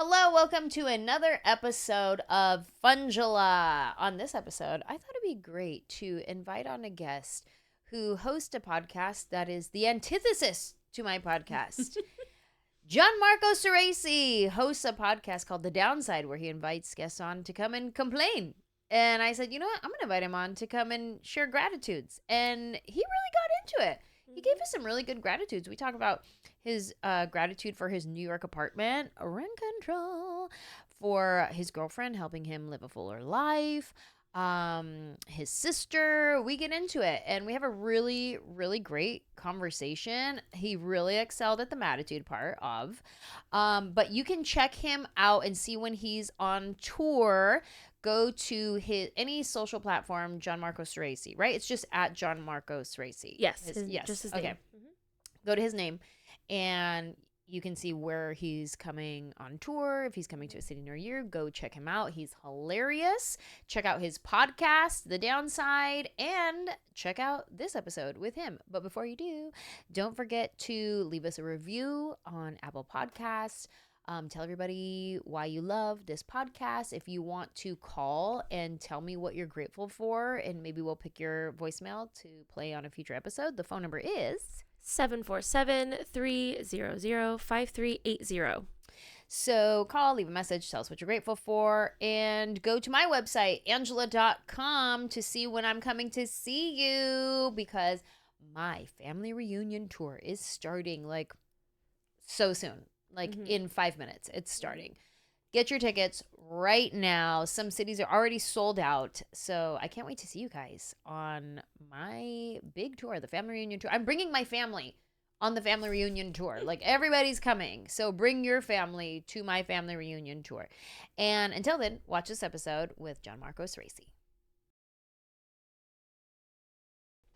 Hello, welcome to another episode of Funjelah. On this episode, I thought it'd be great to invite on a guest who hosts a podcast that is the antithesis to my podcast. Gianmarco Soresi hosts a podcast called The Downside, where he invites guests on to come and complain. And I said, you know what? I'm going to invite him on to come and share gratitudes. And he really got into it. He gave us some really good gratitudes. We talk about his gratitude for his New York apartment, rent control, for his girlfriend helping him live a fuller life, his sister. We get into it, and we have a really, really great conversation. He really excelled at the Maditude part of, but you can check him out and see when he's on tour. Go to his any social platform, Gianmarco Soresi, right? It's just at Gianmarco Soresi. Yes. Yes. Just his name. Okay. Go to his name, and you can see where he's coming on tour. If he's coming to a city near you, go check him out. He's hilarious. Check out his podcast, The Downside, and check out this episode with him. But before you do, don't forget to leave us a review on Apple Podcasts. Tell everybody why you love this podcast. If you want to call and tell me what you're grateful for, and maybe we'll pick your voicemail to play on a future episode, the phone number is 747-300-5380. So call, leave a message, tell us what you're grateful for, and go to my website, Anjelah.com, to see when I'm coming to see you, because my family reunion tour is starting like so soon. Like in 5 minutes, it's starting. Get your tickets right now. Some cities are already sold out. So I can't wait to see you guys on my big tour, the family reunion tour. I'm bringing my family on the family reunion tour. Like, everybody's coming. So bring your family to my family reunion tour. And until then, watch this episode with Gianmarco Soresi.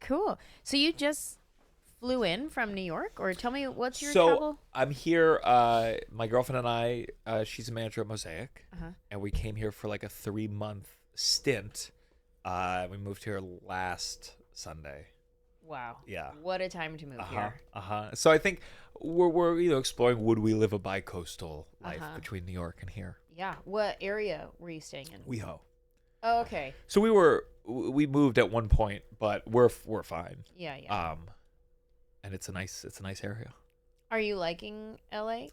Cool. So you just flew in from New York, or tell me what's your travel? I'm here. My girlfriend and I, she's a manager at Mosaic, and we came here for like a 3-month stint. We moved here last Sunday. Wow. Yeah. What a time to move here. So I think we're exploring, would we live a bi-coastal life between New York and here? Yeah. What area were you staying in? WeHo. Oh, okay. So we moved at one point, but we're fine. Yeah. And it's a nice area. Are you liking LA?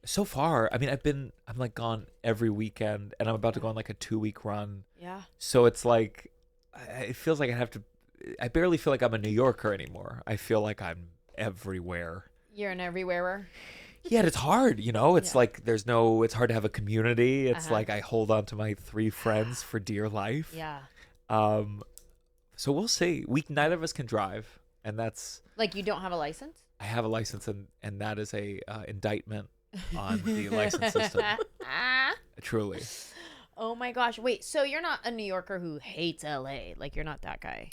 So far, I mean, I'm like gone every weekend, and I'm about to go on like a 2-week run. Yeah. So it's like, it feels like I barely feel like I'm a New Yorker anymore. I feel like I'm everywhere. You're an everywherer? Yeah, it's hard, It's like it's hard to have a community. It's like I hold on to my 3 friends for dear life. Yeah. So we'll see. Neither of us can drive. And that's like, you don't have a license? I have a license, and that is a indictment on the license system. Truly. Oh my gosh. Wait, so you're not a New Yorker who hates LA? Like, you're not that guy?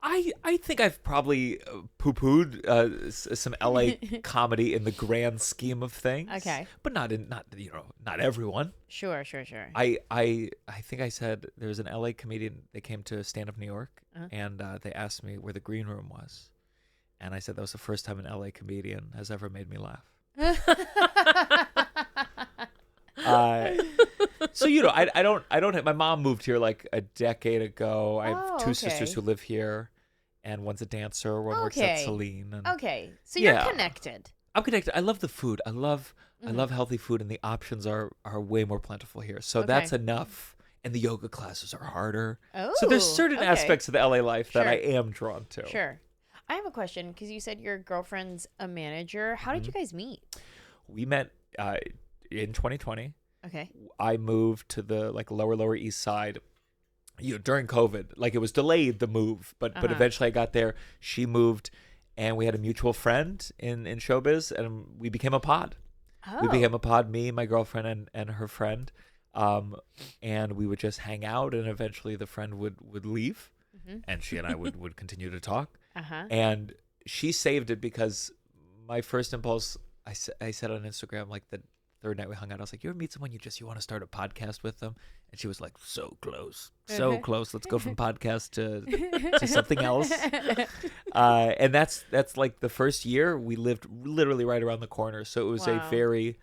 I think I've probably poo-pooed some LA comedy in the grand scheme of things. Okay. But not everyone. Sure. I think I said there was an LA comedian that came to Stand Up New York, and they asked me where the green room was. And I said that was the first time an LA comedian has ever made me laugh. So I don't. My mom moved here like a decade ago. I have 2 sisters who live here, and one's a dancer. One works at Salon. Okay, so you're connected. I'm connected. I love the food. I love healthy food, and the options are way more plentiful here. So that's enough. And the yoga classes are harder. Oh, so there's certain aspects of the LA life that I am drawn to. Sure. I have a question, because you said your girlfriend's a manager. How did you guys meet? We met in 2020. Okay. I moved to the lower East Side, during COVID. Like, it was delayed, the move, but eventually I got there. She moved, and we had a mutual friend in showbiz, and we became a pod. We became a pod, me, my girlfriend, and her friend. And we would just hang out, and eventually the friend would leave, and she and I would continue to talk. And she saved it, because my first impulse, I said on Instagram, like, the third night we hung out, I was like, you ever meet someone you want to start a podcast with them? And she was like, so close. Let's go from podcast to something else. And that's like the first year we lived literally right around the corner. So it was a very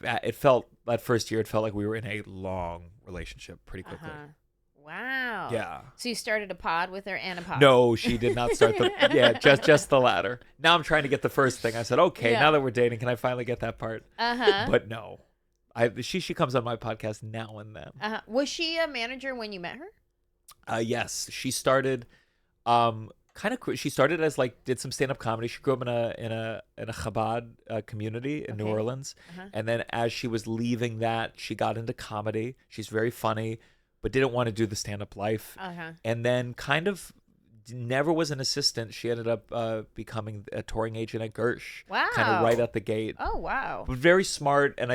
it felt that first year. It felt like we were in a long relationship pretty quickly. Wow. Yeah. So you started a pod with her and a pod. No, she did not start the. Yeah, just the latter. Now I'm trying to get the first thing. I said, okay, now that we're dating, can I finally get that part? But no, she comes on my podcast now and then. Was she a manager when you met her? Yes, she started. She started as did some stand up comedy. She grew up in a Chabad community in New Orleans, and then as she was leaving that, she got into comedy. She's very funny, but didn't want to do the stand up life. And then kind of never was an assistant. She ended up becoming a touring agent at Gersh. Wow! Kind of right out the gate. Oh wow! But very smart, and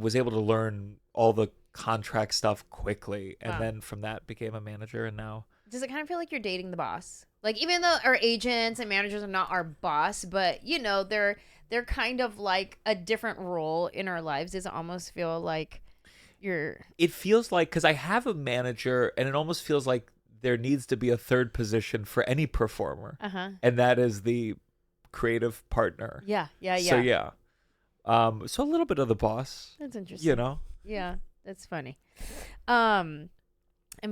was able to learn all the contract stuff quickly, and then from that became a manager, and now. Does it kind of feel like you're dating the boss? Like, even though our agents and managers are not our boss, but they're kind of like a different role in our lives. Does it almost feel like It feels like, because I have a manager, and it almost feels like there needs to be a third position for any performer, and that is the creative partner. Yeah. So yeah, so a little bit of the boss. That's interesting. Yeah, that's funny. I'm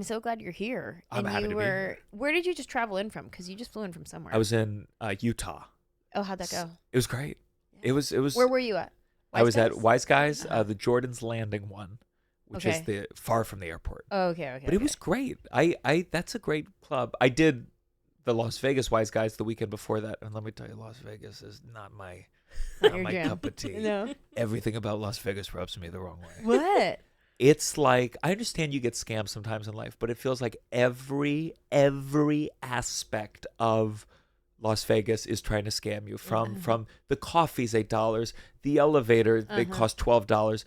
so glad you're here. I'm happy to be here. Where did you just travel in from? Because you just flew in from somewhere. I was in Utah. Oh, how'd that go? It was great. Yeah. It was. Where were you at? I was at Wise Guys, the Jordan's Landing one, which is the far from the airport. Oh, okay. But it was great. I that's a great club. I did the Las Vegas Wise Guys the weekend before that, and let me tell you, Las Vegas is not my cup of tea. No. Everything about Las Vegas rubs me the wrong way. What? It's like, I understand you get scammed sometimes in life, but it feels like every aspect of Las Vegas is trying to scam you. From the coffee's $8, the elevator they cost $12.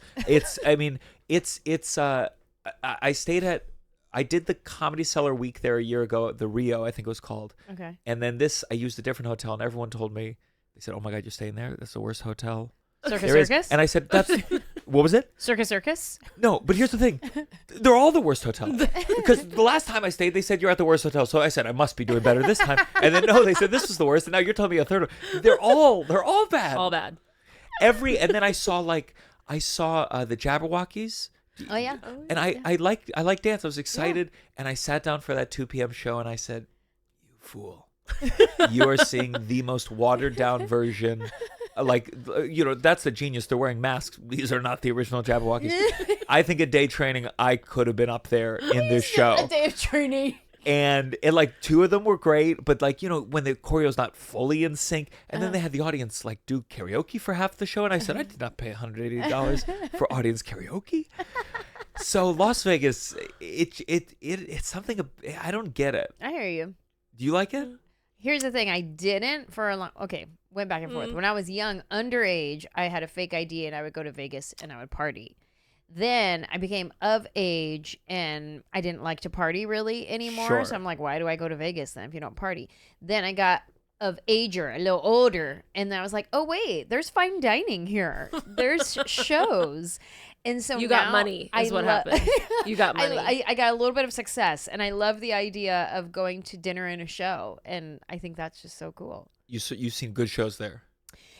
I did the Comedy Cellar week there a year ago, the Rio, I think it was called. Okay. And then I used a different hotel, and everyone told me, they said, "Oh my God, you're staying there? That's the worst hotel." Circus? And I said, what was it? Circus? No, but here's the thing. They're all the worst hotels. Because the last time I stayed, they said you're at the worst hotel. So I said, I must be doing better this time. And then, no, they said this was the worst. And now you're telling me a third. They're all bad. All bad. And then I saw the Jabberwockies. Oh, yeah. And I like dance. I was excited. Yeah. And I sat down for that 2 p.m. show and I said, you fool. You are seeing the most watered down version. That's the genius. They're wearing masks. These are not the original Jabberwockies. I think a day training, I could have been up there in this show. A day of training. And two of them were great, but when the choreo's not fully in sync, and then they had the audience do karaoke for half the show, and I said I did not pay $180 for audience karaoke. So Las Vegas, it's something I don't get it. I hear you. Do you like it? Here's the thing. I didn't for a long... Okay, went back and forth. When I was young, underage, I had a fake ID and I would go to Vegas and I would party. Then I became of age and I didn't like to party really anymore. Sure. So I'm like, why do I go to Vegas then if you don't party? Then I got of ager, a little older. And then I was like, oh, wait, there's fine dining here. There's shows. And so you got money is what happened. You got money. I got a little bit of success, and I love the idea of going to dinner and a show, and I think that's just so cool. You've seen good shows there.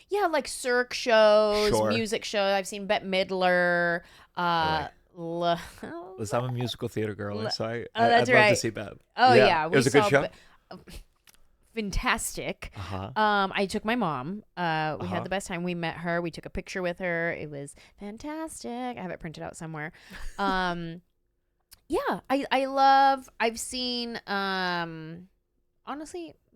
Yeah, like Cirque shows, Sure. music shows. I've seen Bette Midler. Listen, I'm a musical theater girl, so I'd that's love right. to see Bette. Oh yeah, it was a good show. Fantastic. I took my mom. We had the best time. We met her. We took a picture with her. It was fantastic. I have it printed out somewhere. I've seen honestly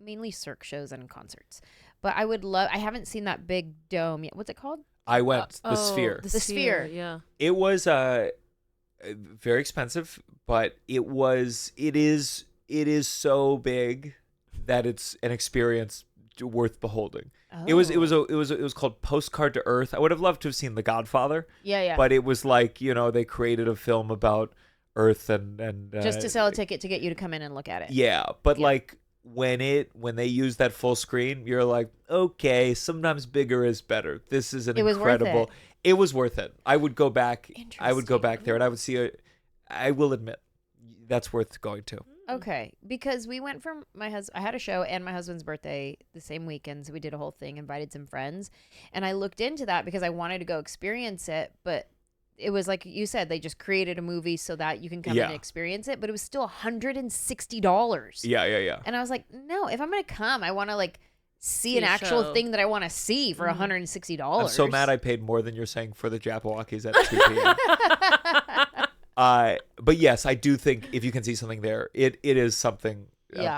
mainly Cirque shows and concerts, but I haven't seen that big dome yet. What's it called? I went the Sphere. The Sphere. Yeah. It was very expensive, but it is so big that it's an experience worth beholding. Oh. It was called Postcard to Earth. I would have loved to have seen The Godfather. Yeah. But it was they created a film about Earth and just to sell a ticket to get you to come in and look at it. Yeah, but when they use that full screen, you're like, okay, sometimes bigger is better. This is incredible. It was worth it. I would go back. I would go back there, and I would see I will admit, that's worth going to. Okay, because we went from I had a show and my husband's birthday the same weekend, so we did a whole thing, invited some friends, and I looked into that because I wanted to go experience it, but it was like you said, they just created a movie so that you can come and experience it, but it was still $160. Yeah. And I was like, no, if I'm gonna come, I want to like see an actual thing that I want to see for $160. I'm so mad I paid more than you're saying for the Jabberwockies at 2 p.m. But yes, I do think if you can see something there, it is something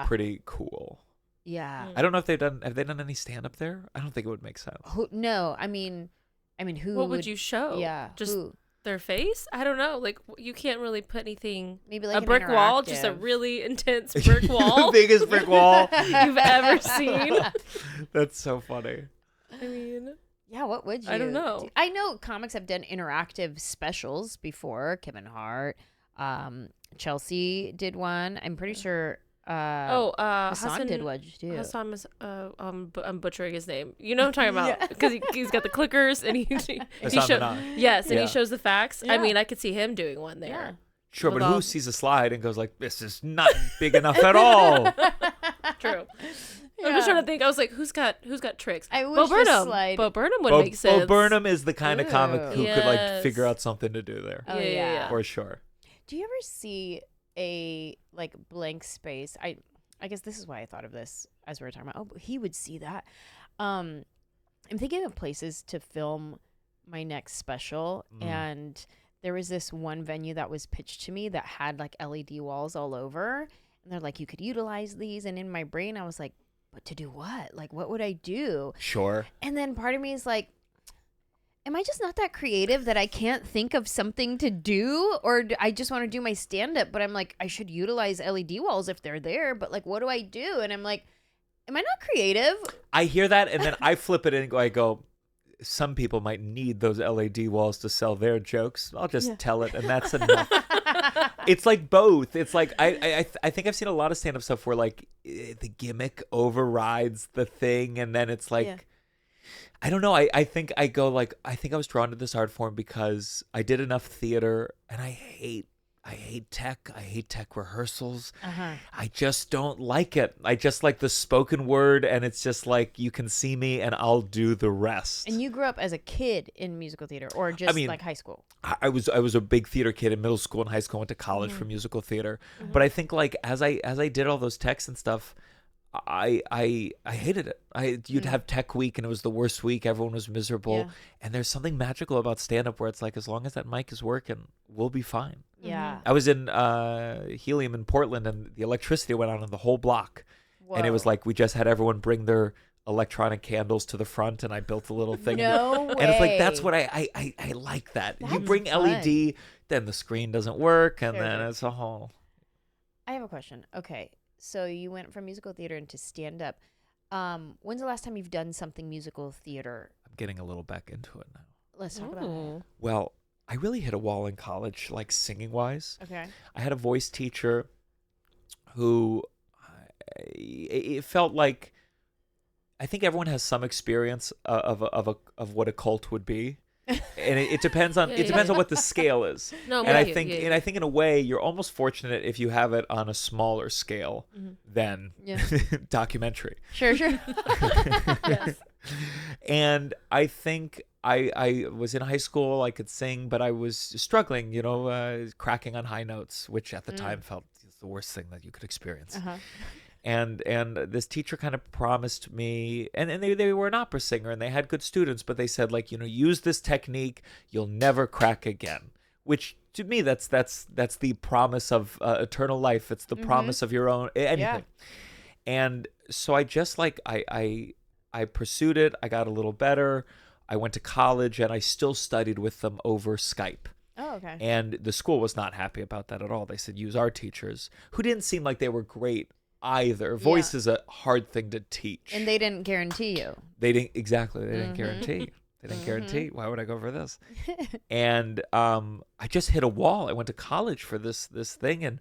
pretty cool. Yeah. I don't know if have they done any stand up there? I don't think it would make sense. No, I mean, who? What would you show? Yeah, just their face. I don't know. Like you can't really put anything. Maybe like a brick wall, just a really intense brick wall, biggest brick wall you've ever seen. That's so funny. I mean. Yeah, what would you? I don't know. I know comics have done interactive specials before. Kevin Hart, Chelsea did one. I'm pretty sure. Hassan did one too. Hassan is, I'm butchering his name. You know what I'm talking about because he's got the clickers and he shows the facts. Yeah. I mean, I could see him doing one there. Yeah. Sure, but who sees a slide and goes like, "This is not big enough at all." True. Yeah. I'm just trying to think. I was like, who's got tricks? I wish Bo Burnham would make sense. Bo Burnham is the kind of comic who could like figure out something to do there. Oh yeah, for sure. Do you ever see a like blank space? I guess this is why I thought of this as we were talking about. Oh, he would see that. I'm thinking of places to film my next special, and there was this one venue that was pitched to me that had like LED walls all over, and they're like, you could utilize these. And in my brain, I was like, but to do what? Like, what would I do? Sure. And then part of me is like, am I just not that creative that I can't think of something to do? Or I just want to do my stand-up, but I'm like, I should utilize LED walls if they're there. But like, what do I do? And I'm like, am I not creative? I hear that, and then I flip it and I go, some people might need those LED walls to sell their jokes. I'll just tell it, and that's enough. It's like both. It's like I think I've seen a lot of stand-up stuff where like the gimmick overrides the thing, and then it's like I don't know. I think I was drawn to this art form because I did enough theater, and I hate tech. I hate tech rehearsals. I just don't like it. I just like the spoken word, and it's just like you can see me and I'll do the rest. And you grew up as a kid in musical theater, or just like high school? I was a big theater kid in middle school and high school. I went to college for musical theater. But I think like as I did all those texts and stuff, I hated it. You'd have tech week and it was the worst week. Everyone was miserable. And there's something magical about stand-up where it's like, as long as that mic is working, we'll be fine. Yeah. I was in Helium in Portland, and the electricity went on in the whole block. Whoa. And it was like we just had everyone bring their electronic candles to the front, and I built a little thing. No way. And it's like, that's what I like that. That's you bring fun. LED, then the screen doesn't work, and then it's a whole. I have a question. Okay. So you went from musical theater into stand-up. When's the last time you've done something musical theater? I'm getting a little back into it now. Let's talk about it. Well, I really hit a wall in college, like singing-wise. Okay. I had a voice teacher who it felt like, I think everyone has some experience of what a cult would be. And it depends on on what the scale is. No, and I think in a way you're almost fortunate if you have it on a smaller scale than documentary. Sure. Yes. And I think I was in high school, I could sing, but I was struggling, cracking on high notes, which at the time felt the worst thing that you could experience. And this teacher kind of promised me, and they were an opera singer and they had good students, but they said, like, use this technique, you'll never crack again. Which to me, that's the promise of eternal life. It's the promise of your own anything. Yeah. And so I just I pursued it. I got a little better. I went to college and I still studied with them over Skype. Oh, okay. And the school was not happy about that at all. They said, use our teachers, who didn't seem like they were great either. Voice is a hard thing to teach. And they didn't guarantee you. They didn't guarantee. They didn't guarantee. Why would I go for this? And I just hit a wall. I went to college for this thing, and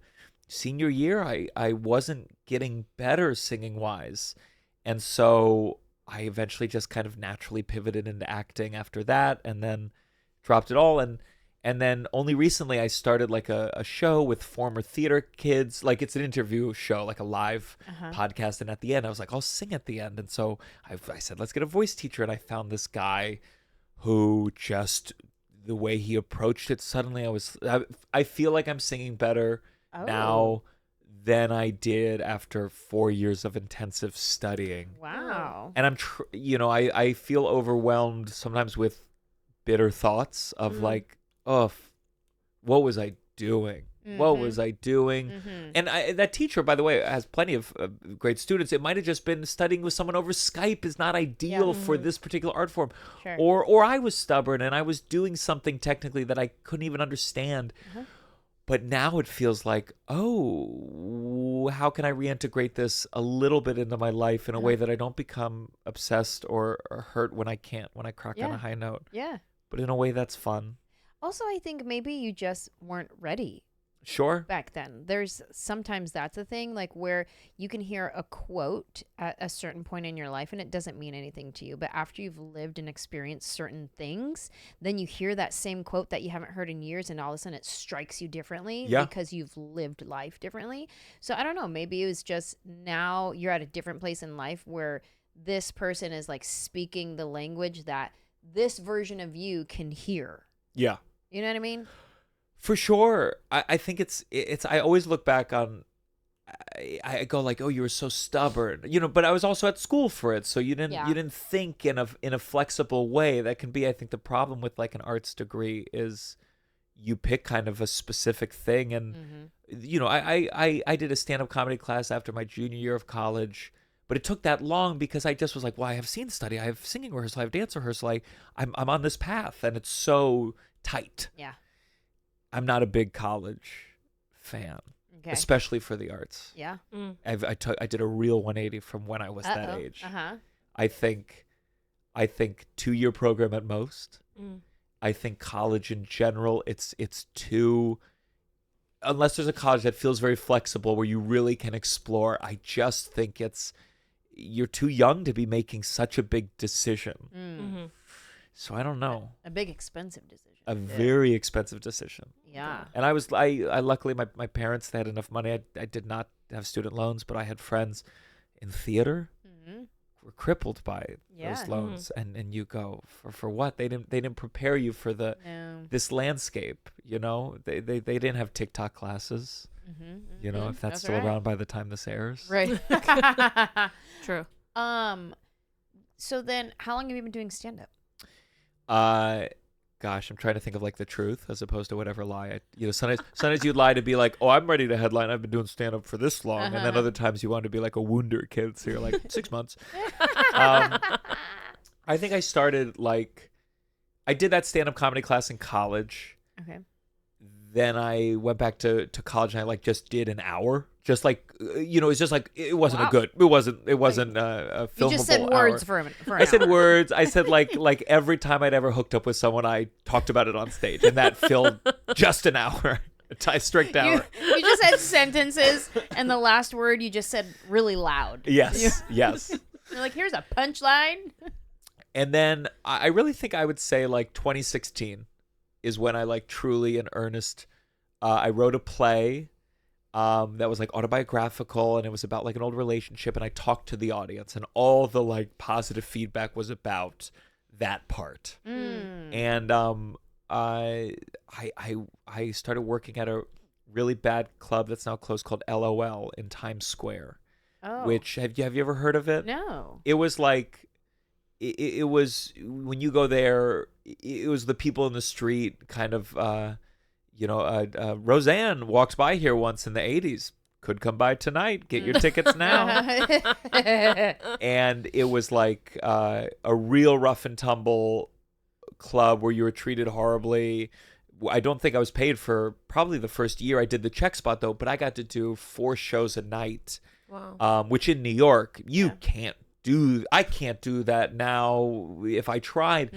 senior year I wasn't getting better singing wise. And so I eventually just kind of naturally pivoted into acting after that, and then dropped it all. And And then only recently I started like a show with former theater kids. Like it's an interview show, like a live podcast. And at the end, I was like, I'll sing at the end. And so I said, let's get a voice teacher. And I found this guy who just, the way he approached it, suddenly I feel like I'm singing better now than I did after 4 years of intensive studying. Wow. And I feel overwhelmed sometimes with bitter thoughts of like, oh, what was I doing? What was I doing? And that teacher, by the way, has plenty of great students. It might have just been studying with someone over Skype is not ideal for this particular art form. Sure. Or I was stubborn and I was doing something technically that I couldn't even understand. But now it feels like, oh, how can I reintegrate this a little bit into my life in a way that I don't become obsessed or hurt when I crack on a high note. Yeah. But in a way that's fun. Also, I think maybe you just weren't ready. Sure. Back then. Sometimes that's a thing, like where you can hear a quote at a certain point in your life and it doesn't mean anything to you. But after you've lived and experienced certain things, then you hear that same quote that you haven't heard in years and all of a sudden it strikes you differently because you've lived life differently. So I don't know, maybe it was just now you're at a different place in life where this person is like speaking the language that this version of you can hear. Yeah. You know what I mean? For sure. I think it's I always look back on, I go like, oh, you were so stubborn, but I was also at school for it. So you didn't think in a flexible way. That can be, I think, the problem with like an arts degree is you pick kind of a specific thing. And, I did a stand-up comedy class after my junior year of college, but it took that long because I just was like, well, I have scene study, I have singing rehearsal, I have dance rehearsal. I'm on this path and it's so tight. Yeah. I'm not a big college fan, especially for the arts. Yeah. I did a real 180 from when I was that age. I think 2-year program at most. I think college in general, it's too, unless there's a college that feels very flexible where you really can explore. I just think you're too young to be making such a big decision. So I don't know. A big expensive decision. A very expensive decision. Yeah. And I luckily my parents, they had enough money. I did not have student loans, but I had friends in theater were crippled by those loans. And you go, for what? They didn't prepare you for this landscape, They didn't have Tik Tok classes. If that's still around by the time this airs. Right. True. So then how long have you been doing stand-up? Gosh, I'm trying to think of like the truth as opposed to whatever lie. Sometimes you'd lie to be like, oh, I'm ready to headline. I've been doing stand up for this long. And then other times you want to be like a Wunder kid. So you're like 6 months. I think I started I did that stand up comedy class in college. Okay. Then I went back to college and I just did an hour. Just it's just it wasn't it wasn't a filmable You just said words for an I said words. I said like every time I'd ever hooked up with someone, I talked about it on stage, and that filled just an hour, a strict hour. You just had sentences, and the last word you just said really loud. Yes, yes. You're like, here's a punchline. And then I really think I would say 2016 is when I truly in earnest. I wrote a play. That was autobiographical, and it was about an old relationship, and I talked to the audience, and all the positive feedback was about that part. And I started working at a really bad club that's now closed called LOL in Times Square. Which have you ever heard of it? No. It was it was when you go there, it was the people in the street kind of Roseanne walked by here once in the 80s. Could come by tonight. Get your tickets now. And it was a real rough and tumble club where you were treated horribly. I don't think I was paid for probably the first year. I did the check spot though, but I got to do 4 shows a night. Wow. Which in New York, I can't do that now if I tried.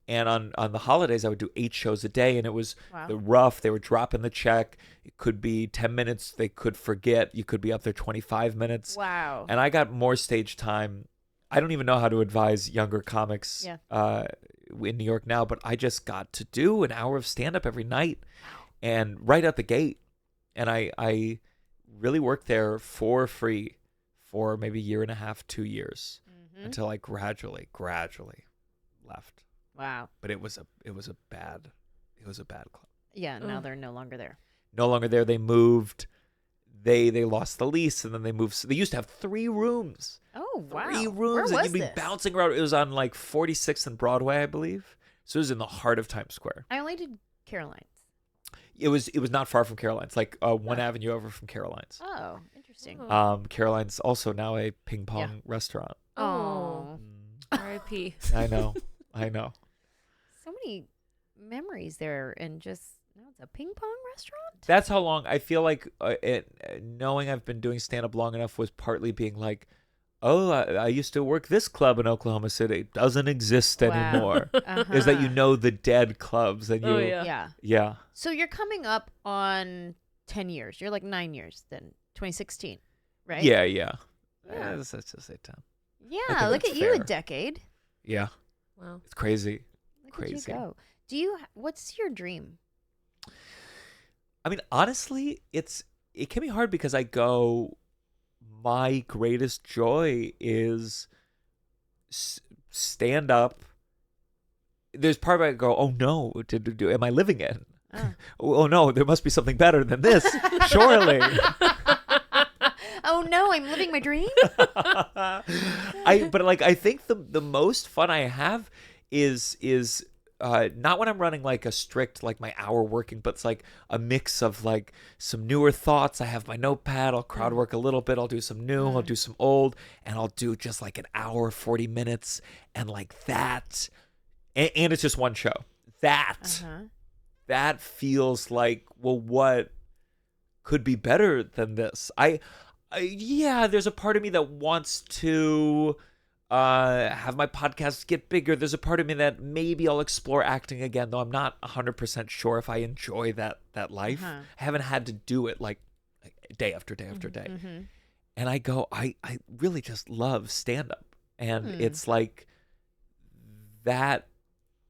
And on the holidays, I would do 8 shows a day, and it was rough. They were dropping the check. It could be 10 minutes. They could forget. You could be up there 25 minutes. Wow. And I got more stage time. I don't even know how to advise younger comics in New York now, but I just got to do an hour of stand-up every night, and right out the gate. And I really worked there for free for maybe a year and a half, 2 years, until I gradually left. Wow. But it was a bad club. Yeah, now they're no longer there. No longer there. They moved. They lost the lease, and then they moved. So they used to have 3 rooms. Oh, wow. 3 rooms. Where and was you'd be this? bouncing around. It was on like 46th and Broadway, I believe. So it was in the heart of Times Square. I only did Caroline's. It was not far from Caroline's, like one avenue over from Caroline's. Oh, interesting. Caroline's also now a ping pong restaurant. Oh. R.I.P. I know. So many memories there, and just now it's a ping pong restaurant. That's how long I feel like knowing I've been doing stand up long enough was partly being like, oh, I used to work this club in Oklahoma City. It doesn't exist anymore. Is that you know the dead clubs and you Yeah. So you're coming up on 10 years. You're like 9 years then, 2016, right? Yeah. Let's just say 10. Yeah, look at you, a decade. Yeah. Wow. It's crazy. Look at you go. What's your dream? I mean, honestly, it can be hard because I go, my greatest joy is stand up. There's part of it I go, oh no, am I living it? Oh no, there must be something better than this, surely. Oh no, I'm living my dream. I think the most fun I have is not when I'm running like a strict like my hour working, but it's like a mix of like some newer thoughts. I have my notepad, I'll crowd work a little bit, I'll do some new, I'll do some old, and I'll do just like an hour, 40 minutes, and like that, and it's just one show. That feels like, well, what could be better than this? There's a part of me that wants to have my podcast get bigger. There's a part of me that maybe I'll explore acting again, though I'm not 100% sure if I enjoy that life. I haven't had to do it like day after day after day. And I go, I really just love stand-up. And it's like that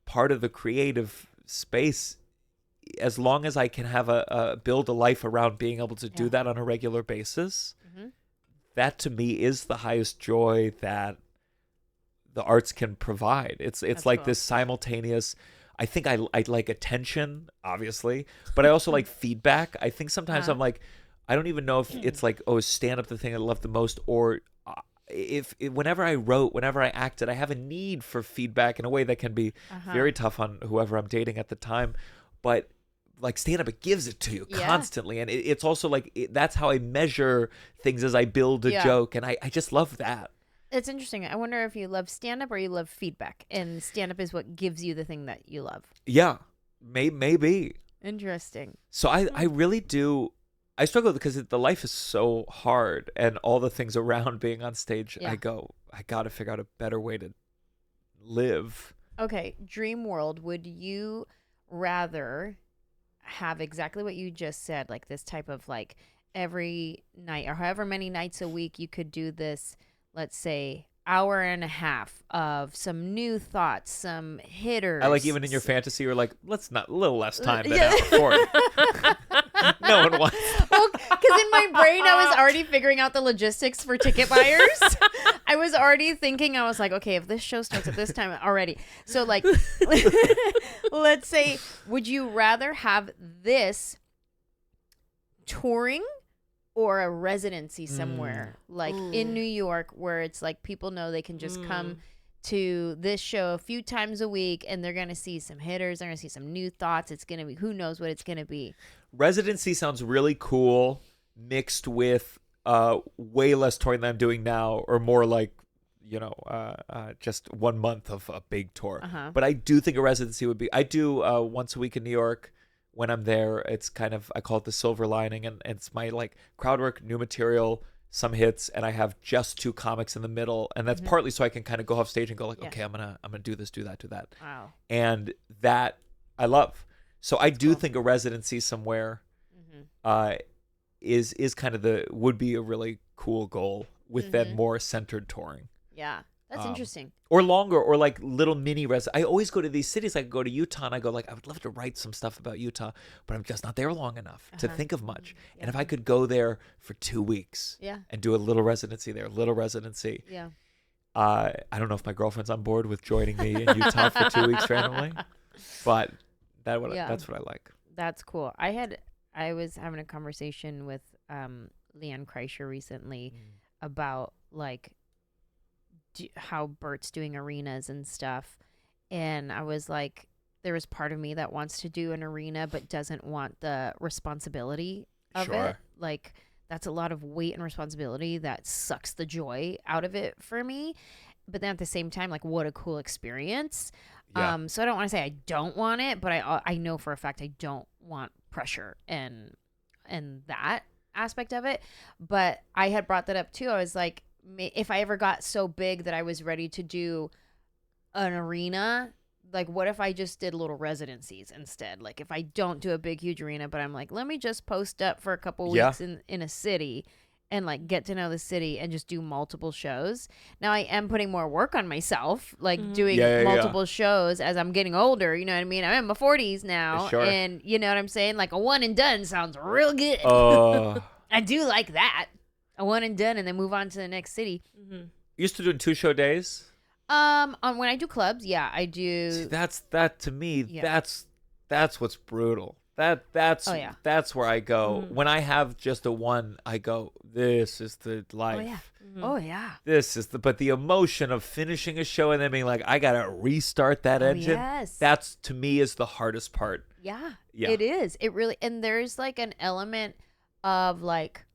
part of the creative space, as long as I can have build a life around being able to do that on a regular basis, that to me is the highest joy that the arts can provide. It's like cool. This simultaneous, I think I like attention, obviously, but I also like feedback. I think sometimes I'm like, I don't even know if it's like, oh, is stand up the thing I love the most, or whenever I wrote, whenever I acted, I have a need for feedback in a way that can be very tough on whoever I'm dating at the time. But like stand up, it gives it to you constantly. And it's also like, that's how I measure things as I build a joke. And I just love that. It's interesting. I wonder if you love stand-up or you love feedback, and stand-up is what gives you the thing that you love. Yeah, maybe. Interesting. So I really do. I struggle because the life is so hard, and all the things around being on stage. I go, I got to figure out a better way to live. Okay, dream world. Would you rather have exactly what you just said, like this type of like every night or however many nights a week you could do this? Let's say hour and a half of some new thoughts, some hitters. I like even in your fantasy, you're like, let's not, a little less time than hour 40. No one wants. Well, because in my brain, I was already figuring out the logistics for ticket buyers. I was already thinking, I was like, okay, if this show starts at this time already. So like, let's say, would you rather have this touring or a residency somewhere like in New York, where it's like people know they can just come to this show a few times a week and they're going to see some hitters, they're going to see some new thoughts. It's going to be, who knows what it's going to be. Residency sounds really cool, mixed with way less touring than I'm doing now, or more like, just 1 month of a big tour. But I do think a residency would be, I do once a week in New York. When I'm there, it's kind of, I call it the silver lining, and it's my like crowd work, new material, some hits, and I have just 2 comics in the middle, and that's partly so I can kind of go off stage and go like, okay, I'm gonna do this, do that, do that. Wow. And that I love. So I do think a residency somewhere is kind of would be a really cool goal with then more centered touring. Yeah. That's interesting. Or longer, or like little mini I always go to these cities. I go to Utah and I go like, I would love to write some stuff about Utah, but I'm just not there long enough to think of much. Yeah. And if I could go there for 2 weeks and do a little residency there, Yeah. I don't know if my girlfriend's on board with joining me in Utah for 2 weeks randomly, but that's what I like. That's cool. I was having a conversation with Leanne Kreischer recently about like how Bert's doing arenas and stuff, and I was like, there was part of me that wants to do an arena but doesn't want the responsibility of it. Like, that's a lot of weight and responsibility that sucks the joy out of it for me. But then at the same time, like, what a cool experience. Yeah. So I don't want to say I don't want it, but I know for a fact I don't want pressure and that aspect of it. But I had brought that up too. I was like, if I ever got so big that I was ready to do an arena, like, what if I just did little residencies instead? Like, if I don't do a big, huge arena, but I'm like, let me just post up for a couple weeks in a city and like get to know the city and just do multiple shows. Now I am putting more work on myself, like doing multiple shows as I'm getting older. You know what I mean? I'm in my 40s now, and you know what I'm saying? Like, a one and done sounds real good. I do like that. A one and done, and then move on to the next city. You used to do 2-show days? On when I do clubs, I do. See, that to me, that's what's brutal. That's where I go. When I have just a one, I go, this is the life. Oh yeah. This is but the emotion of finishing a show and then being like, I gotta restart that engine. Yes. That's, to me, is the hardest part. Yeah. It is. It really, and there's like an element of like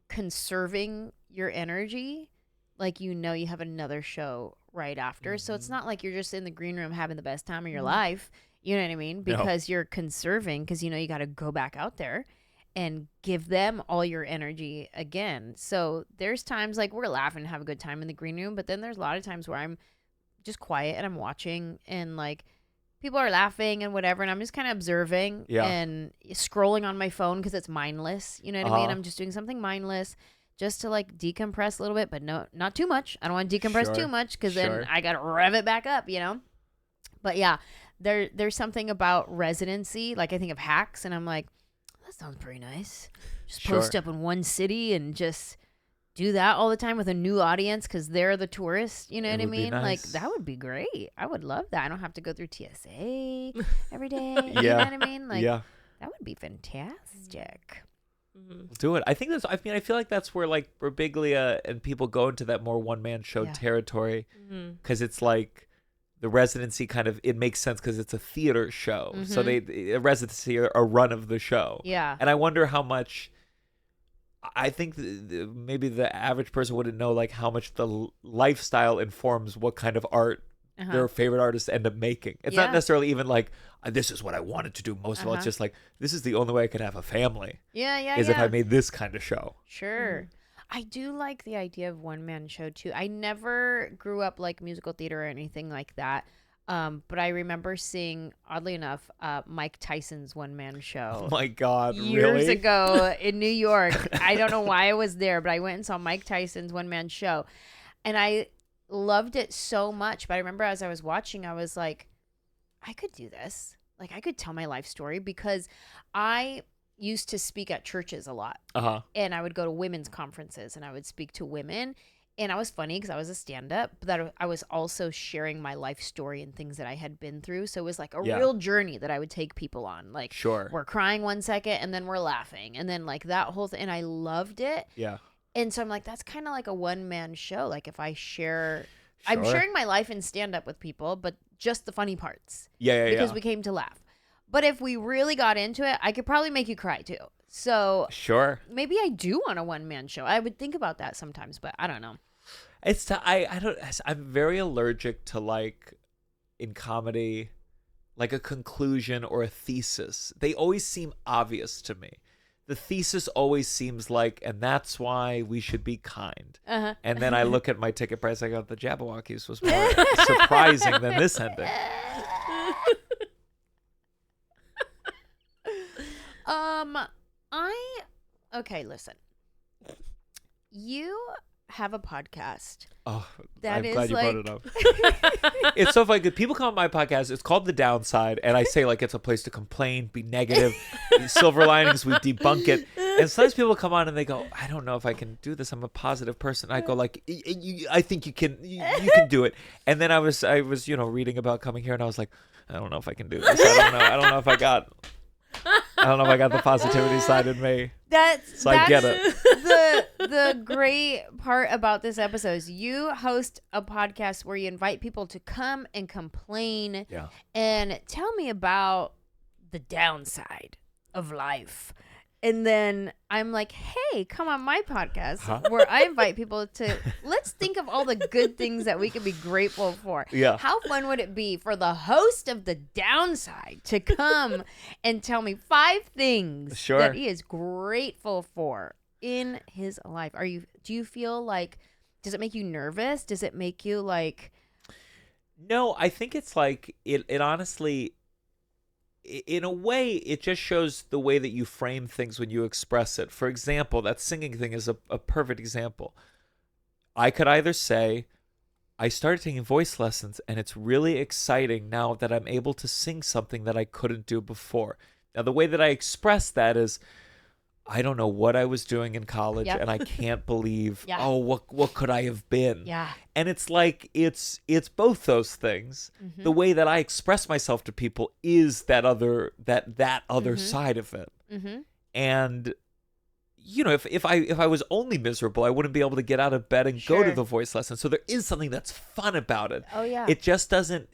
conserving your energy. Like, you know, you have another show right after. So it's not like you're just in the green room having the best time of your life. You know what I mean? Because you're conserving, because, you know, you got to go back out there and give them all your energy again. So there's times like we're laughing and have a good time in the green room, but then there's a lot of times where I'm just quiet and I'm watching and like people are laughing and whatever, and I'm just kind of observing and scrolling on my phone because it's mindless. You know what I mean? I'm just doing something mindless just to like decompress a little bit, but no, not too much. I don't want to decompress too much because then I got to rev it back up, you know? But yeah, there's something about residency. Like, I think of Hacks and I'm like, that sounds pretty nice. Just post up in one city and just do that all the time with a new audience because they're the tourists. You know what I mean? Nice. Like, that would be great. I would love that. I don't have to go through TSA every day. You know what I mean? Like, that would be fantastic. Do it. I think I feel like that's where like Birbiglia and people go into that more one-man show territory, because it's like the residency kind of, it makes sense because it's a theater show. So a residency a run of the show. Yeah. And I wonder how much, I think maybe the average person wouldn't know like how much the lifestyle informs what kind of art their favorite artists end up making. It's not necessarily even like, this is what I wanted to do most of all. It's just like, this is the only way I could have a family. Is if I made this kind of show. Sure. I do like the idea of one-man show too. I never grew up like musical theater or anything like that. But I remember seeing, oddly enough, Mike Tyson's one-man show. Oh my God, years ago in New York. I don't know why I was there, but I went and saw Mike Tyson's one-man show. And I loved it so much. But I remember as I was watching, I was like, I could do this. Like, I could tell my life story, because I used to speak at churches a lot. And I would go to women's conferences and I would speak to women. And I was funny because I was a stand-up, but that I was also sharing my life story and things that I had been through. So it was like a real journey that I would take people on. Like, we're crying one second and then we're laughing. And then like that whole thing. And I loved it. Yeah. And so I'm like, that's kind of like a one-man show. Like, if I share, I'm sharing my life in stand-up with people, but just the funny parts. Because we came to laugh. But if we really got into it, I could probably make you cry too. So maybe I do want a one-man show. I would think about that sometimes, but I don't know. I'm very allergic to, like, in comedy, like a conclusion or a thesis. They always seem obvious to me. The thesis always seems like, and that's why we should be kind. And then I look at my ticket price, I go, the Jabberwockies was more surprising than this ending. Okay, listen. You have a podcast. Oh, that I'm glad you brought it up. It's so funny. People come on my podcast. It's called The Downside. And I say like it's a place to complain, be negative. Silver linings, we debunk it. And sometimes people come on and they go, I don't know if I can do this. I'm a positive person. I go like, I think you can do it. And then I was reading about coming here and I was like, I don't know if I can do this. I don't know if I got the positivity side in me. I get it. The great part about this episode is you host a podcast where you invite people to come and complain and tell me about the downside of life. And then I'm like, hey, come on my podcast where I invite people to, let's think of all the good things that we can be grateful for. Yeah. How fun would it be for the host of The Downside to come and tell me 5 things that he is grateful for in his life? Do you feel like, does it make you nervous? Does it make you like... No, I think it's like, it honestly... In a way, it just shows the way that you frame things when you express it. For example, that singing thing is a perfect example. I could either say, I started taking voice lessons and it's really exciting now that I'm able to sing something that I couldn't do before. Now, the way that I express that is, I don't know what I was doing in college and I can't believe, what could I have been? Yeah. And it's like, it's both those things. Mm-hmm. The way that I express myself to people is that other side of it. Mm-hmm. And, if I was only miserable, I wouldn't be able to get out of bed and go to the voice lesson. So there is something that's fun about it. Oh, yeah. It just doesn't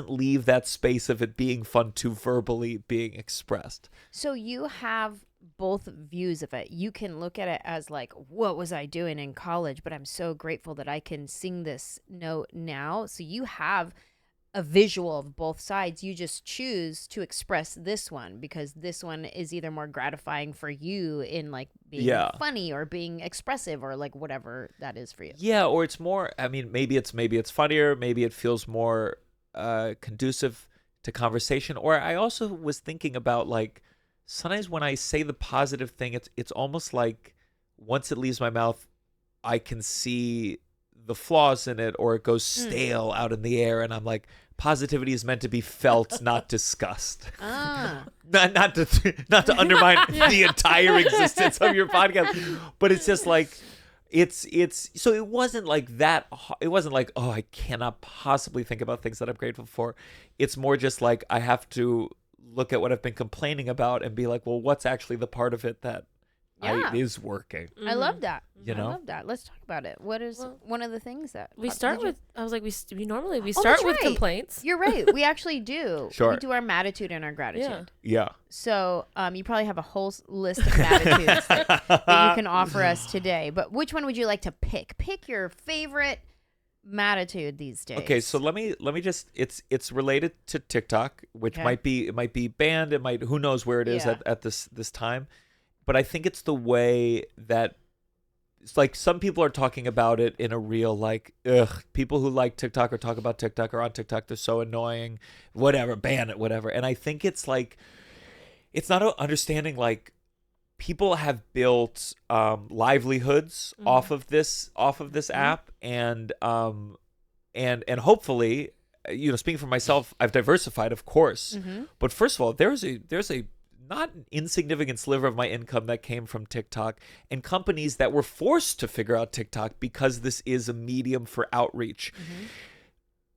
leave that space of it being fun to verbally being expressed. So you have both views of it. You can look at it as like, what was I doing in college? But I'm so grateful that I can sing this note now. So you have a visual of both sides. You just choose to express this one because this one is either more gratifying for you in like being funny or being expressive or like whatever that is for you. Yeah, or it's more, I mean, maybe it's funnier, maybe it feels more conducive to conversation. Or I also was thinking about like, sometimes when I say the positive thing, it's almost like once it leaves my mouth, I can see the flaws in it or it goes stale out in the air. And I'm like, positivity is meant to be felt, not discussed. Not to undermine the entire existence of your podcast. But it's just like, it's so it wasn't like that. It wasn't like, oh, I cannot possibly think about things that I'm grateful for. It's more just like I have to look at what I've been complaining about and be like, well, what's actually the part of it that is working? I love that. I love that. Let's talk about it. What is one of the things that we start with? I was like, we normally start with complaints. You're right. We actually do. Sure. We do our Maditude and our gratitude. Yeah. So you probably have a whole list of Maditudes that you can offer us today. But which one would you like to pick? Pick your favorite Maditude these days. Okay, so let me just it's related to TikTok, which might be banned, who knows where it is at this time. But I think it's the way that it's like some people are talking about it in a real like, people who like TikTok or talk about TikTok or on TikTok, they're so annoying, whatever, ban it, whatever. And I think it's like, it's not understanding like people have built livelihoods off of this app, and hopefully, speaking for myself, I've diversified, of course. But first of all, there's a not an insignificant sliver of my income that came from TikTok and companies that were forced to figure out TikTok because this is a medium for outreach.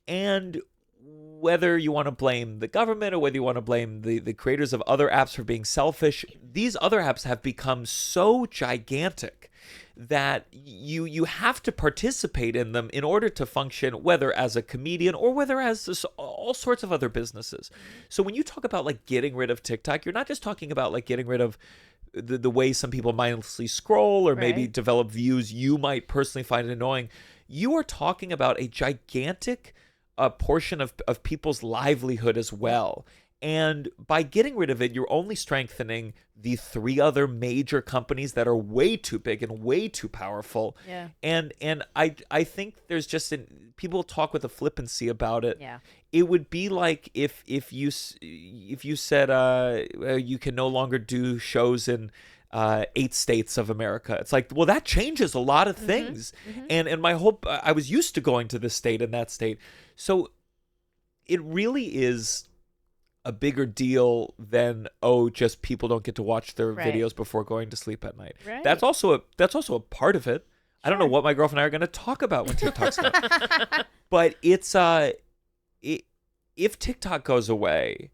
And whether you want to blame the government or whether you want to blame the creators of other apps for being selfish, these other apps have become so gigantic that you have to participate in them in order to function, whether as a comedian or whether as all sorts of other businesses. So when you talk about like getting rid of TikTok, you're not just talking about like getting rid of the way some people mindlessly scroll or maybe develop views you might personally find annoying. You are talking about a gigantic portion of people's livelihood as well. And by getting rid of it, you're only strengthening the 3 other major companies that are way too big and way too powerful. Yeah. And I think there's just people talk with a flippancy about it. Yeah. It would be like if you said you can no longer do shows in 8 states of America. It's like, well, that changes a lot of things. And my whole, I was used to going to this state and that state. So it really is a bigger deal than, just people don't get to watch their videos before going to sleep at night. Right. That's also a part of it. Sure. I don't know what my girlfriend and I are going to talk about when TikTok's done. But it's, if TikTok goes away,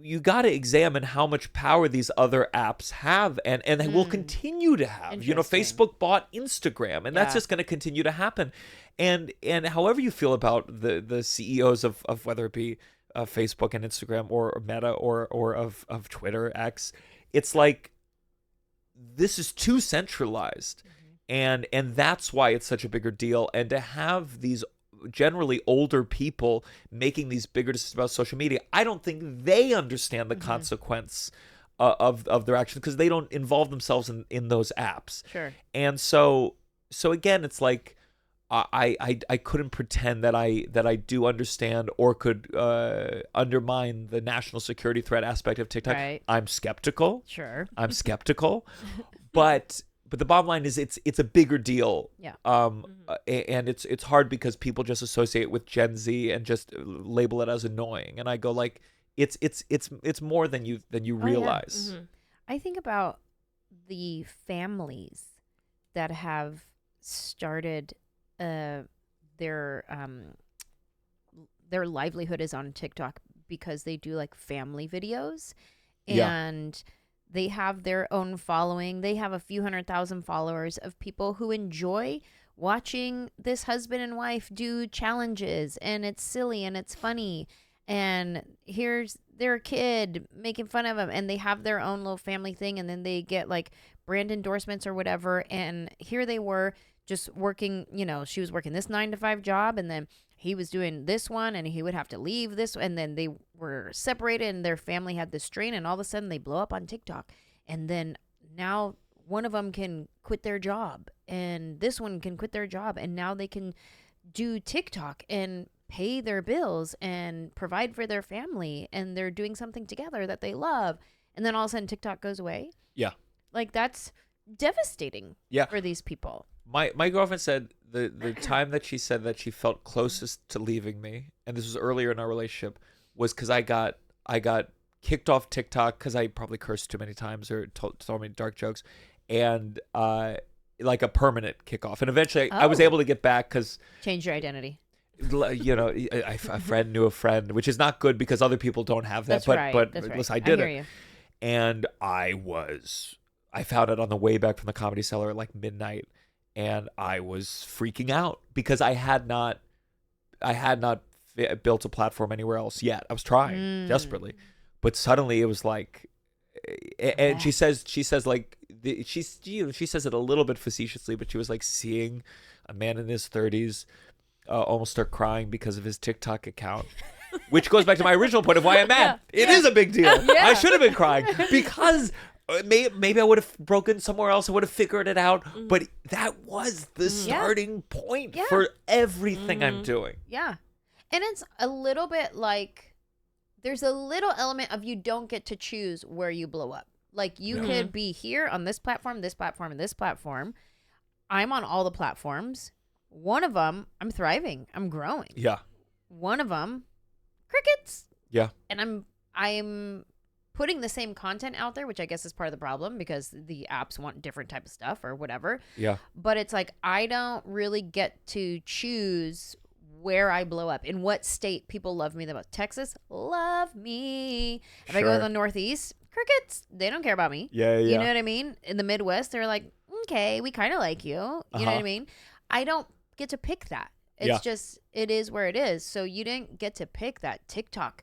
you got to examine how much power these other apps have and they will continue to have. You know, Facebook bought Instagram, and that's just going to continue to happen. And however you feel about the CEOs of whether it be Facebook and Instagram or Meta or of Twitter, X, it's like this is too centralized. And that's why it's such a bigger deal. And to have these generally older people making these bigger decisions about social media, I don't think they understand the consequence of their actions because they don't involve themselves in those apps. Sure. And so again, it's like I couldn't pretend that I do understand or could undermine the national security threat aspect of TikTok. Right. I'm skeptical. Sure. I'm skeptical, but the bottom line is it's a bigger deal. Yeah. And it's hard because people just associate with Gen Z and just label it as annoying. And I go like, it's more than you realize. Yeah. I think about the families that have started their livelihood is on TikTok because they do like family videos and they have their own following. They have a few 100,000 followers of people who enjoy watching this husband and wife do challenges, and it's silly and it's funny. And here's their kid making fun of them, and they have their own little family thing, and then they get like brand endorsements or whatever. And here they were just working, she was working this 9-to-5 job, and then he was doing this one, and he would have to leave this, and then they were separated, and their family had this strain, and all of a sudden they blow up on TikTok. And then now one of them can quit their job, and this one can quit their job, and now they can do TikTok and pay their bills and provide for their family, and they're doing something together that they love. And then all of a sudden TikTok goes away. Yeah. Like, that's devastating for these people. My girlfriend said the time that she said that she felt closest to leaving me, and this was earlier in our relationship, was because I got kicked off TikTok because I probably cursed too many times or told me dark jokes, and like a permanent kickoff. And eventually I was able to get back because change your identity. A friend knew a friend, which is not good because other people don't have that. That's but right. listen, I did hear it, you. and I found it on the way back from the Comedy Cellar at like midnight. And I was freaking out because I had not built a platform anywhere else yet. I was trying desperately, but suddenly it was like, and she says like she says it a little bit facetiously, but she was like seeing a man in his 30s almost start crying because of his TikTok account, which goes back to my original point of why I'm mad. It is a big deal. I should have been crying because. Maybe I would have broken somewhere else. I would have figured it out. But that was the starting point for everything I'm doing. Yeah. And it's a little bit like there's a little element of you don't get to choose where you blow up. Like you could be here on this platform, this platform, and this platform. I'm on all the platforms. One of them, I'm thriving. I'm growing. Yeah. One of them, crickets. Yeah. And I'm putting the same content out there, which I guess is part of the problem because the apps want different type of stuff or whatever. Yeah. But it's like I don't really get to choose where I blow up. In what state people love me the most. Texas, love me. If I go to the Northeast, crickets, they don't care about me. Yeah. You know what I mean? In the Midwest, they're like, okay, we kind of like you. You know what I mean? I don't get to pick that. It's just, it is where it is. So you didn't get to pick that. TikTok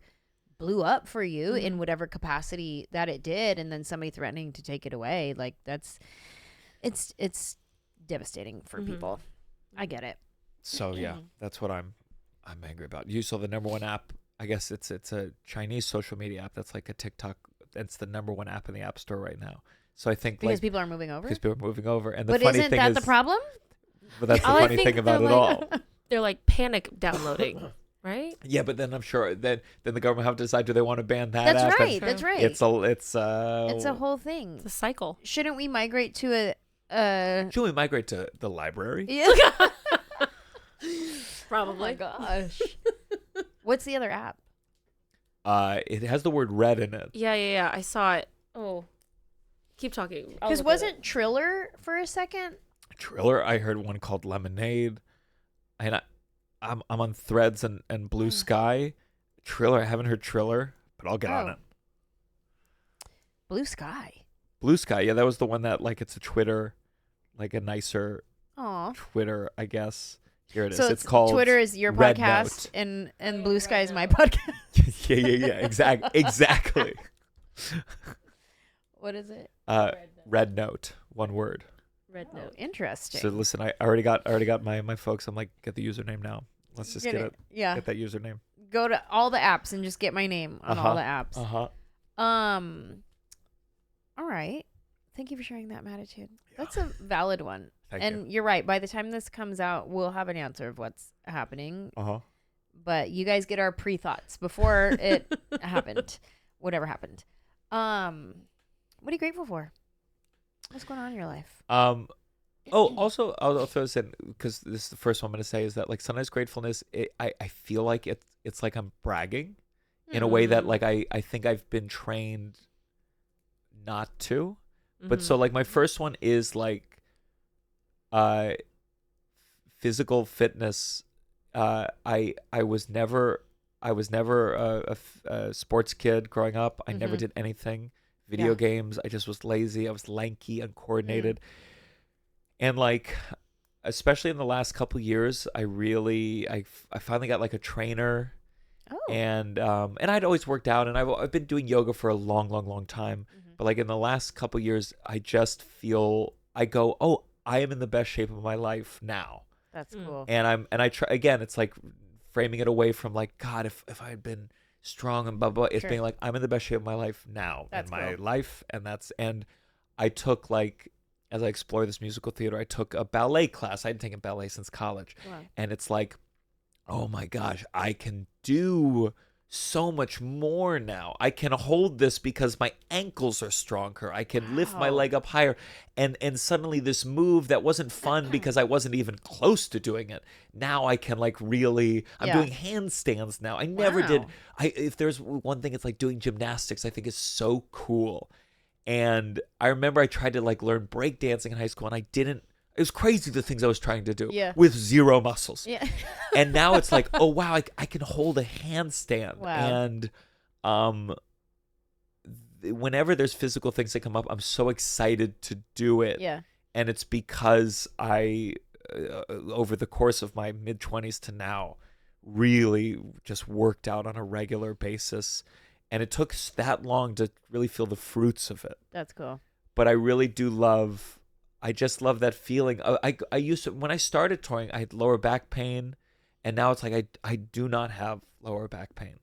blew up for you in whatever capacity that it did, and then somebody threatening to take it away. Like it's devastating for people. I get it. So yeah, that's what I'm angry about. You saw the #1 app. I guess it's a Chinese social media app that's like a TikTok. It's the #1 app in the App Store right now. So I think because people are moving over. Because people are moving over, and the but funny isn't thing that is the problem? But that's the funny thing about it all. They're like panic downloading. right? Yeah, but then I'm sure then the government have to decide, do they want to ban that app? That's right. It's a whole thing. It's a cycle. Shouldn't we migrate to should we migrate to the library? Yeah. Probably. Oh my gosh. What's the other app? It has the word red in it. Yeah. I saw it. Oh. Keep talking. Because wasn't Triller for a second? Triller, I heard one called Lemonade. And I'm on Threads and Blue Sky. Triller, I haven't heard Triller, but I'll get on it. Blue Sky. Blue Sky, yeah, that was the one that, like, it's a Twitter, like a nicer Twitter, I guess. Here it is. So it's called Twitter is your Red podcast, Note. and Blue Sky is my podcast. yeah. Exactly. What is it? Red Note, one word. Red Note. Interesting. So listen, I already got my folks. I'm like, get the username now. Let's just get it. Yeah. Get that username. Go to all the apps and just get my name on all the apps. All right. Thank you for sharing that, Maditude. Yeah. That's a valid one. Thank you. You're right. By the time this comes out, we'll have an answer of what's happening. But you guys get our pre-thoughts before it happened. Whatever happened. What are you grateful for? What's going on in your life? Also, I'll throw this in because this is the first one I'm going to say is that, like, sometimes gratefulness, I feel like it's like I'm bragging in a way that, like, I think I've been trained not to. But so, like, my first one is, like, physical fitness. I was never a sports kid growing up. I never did anything. Video games. I just was lazy. I was lanky, uncoordinated. And, like, especially in the last couple years, I finally got, like, a trainer. And I'd always worked out, and I've been doing yoga for a long time. But, like, in the last couple years, I just feel, I go, oh, I am in the best shape of my life now. That's cool. And I try, again, it's like framing it away from, like, God, if I had been strong and blah, blah, it's being like, I'm in the best shape of my life now. That's in my life. And I took, like, as I explore this musical theater, I took a ballet class. I hadn't taken ballet since college. Wow. And it's like, oh my gosh, I can do so much more now. I can hold this because my ankles are stronger. I can lift my leg up higher. And suddenly this move that wasn't fun because I wasn't even close to doing it. Now I can, like, really, I'm doing handstands now. I never did. If there's one thing, it's like doing gymnastics, I think is so cool. And I remember I tried to, like, learn breakdancing in high school, and I didn't. It was crazy the things I was trying to do with zero muscles. Yeah. And now it's like, oh, wow, I can hold a handstand. Wow. And whenever there's physical things that come up, I'm so excited to do it. Yeah. And it's because I, over the course of my mid-20s to now, really just worked out on a regular basis. And it took that long to really feel the fruits of it. That's cool. But I really do love... I just love that feeling. I used to, when I started touring, I had lower back pain, and now it's like I do not have lower back pain,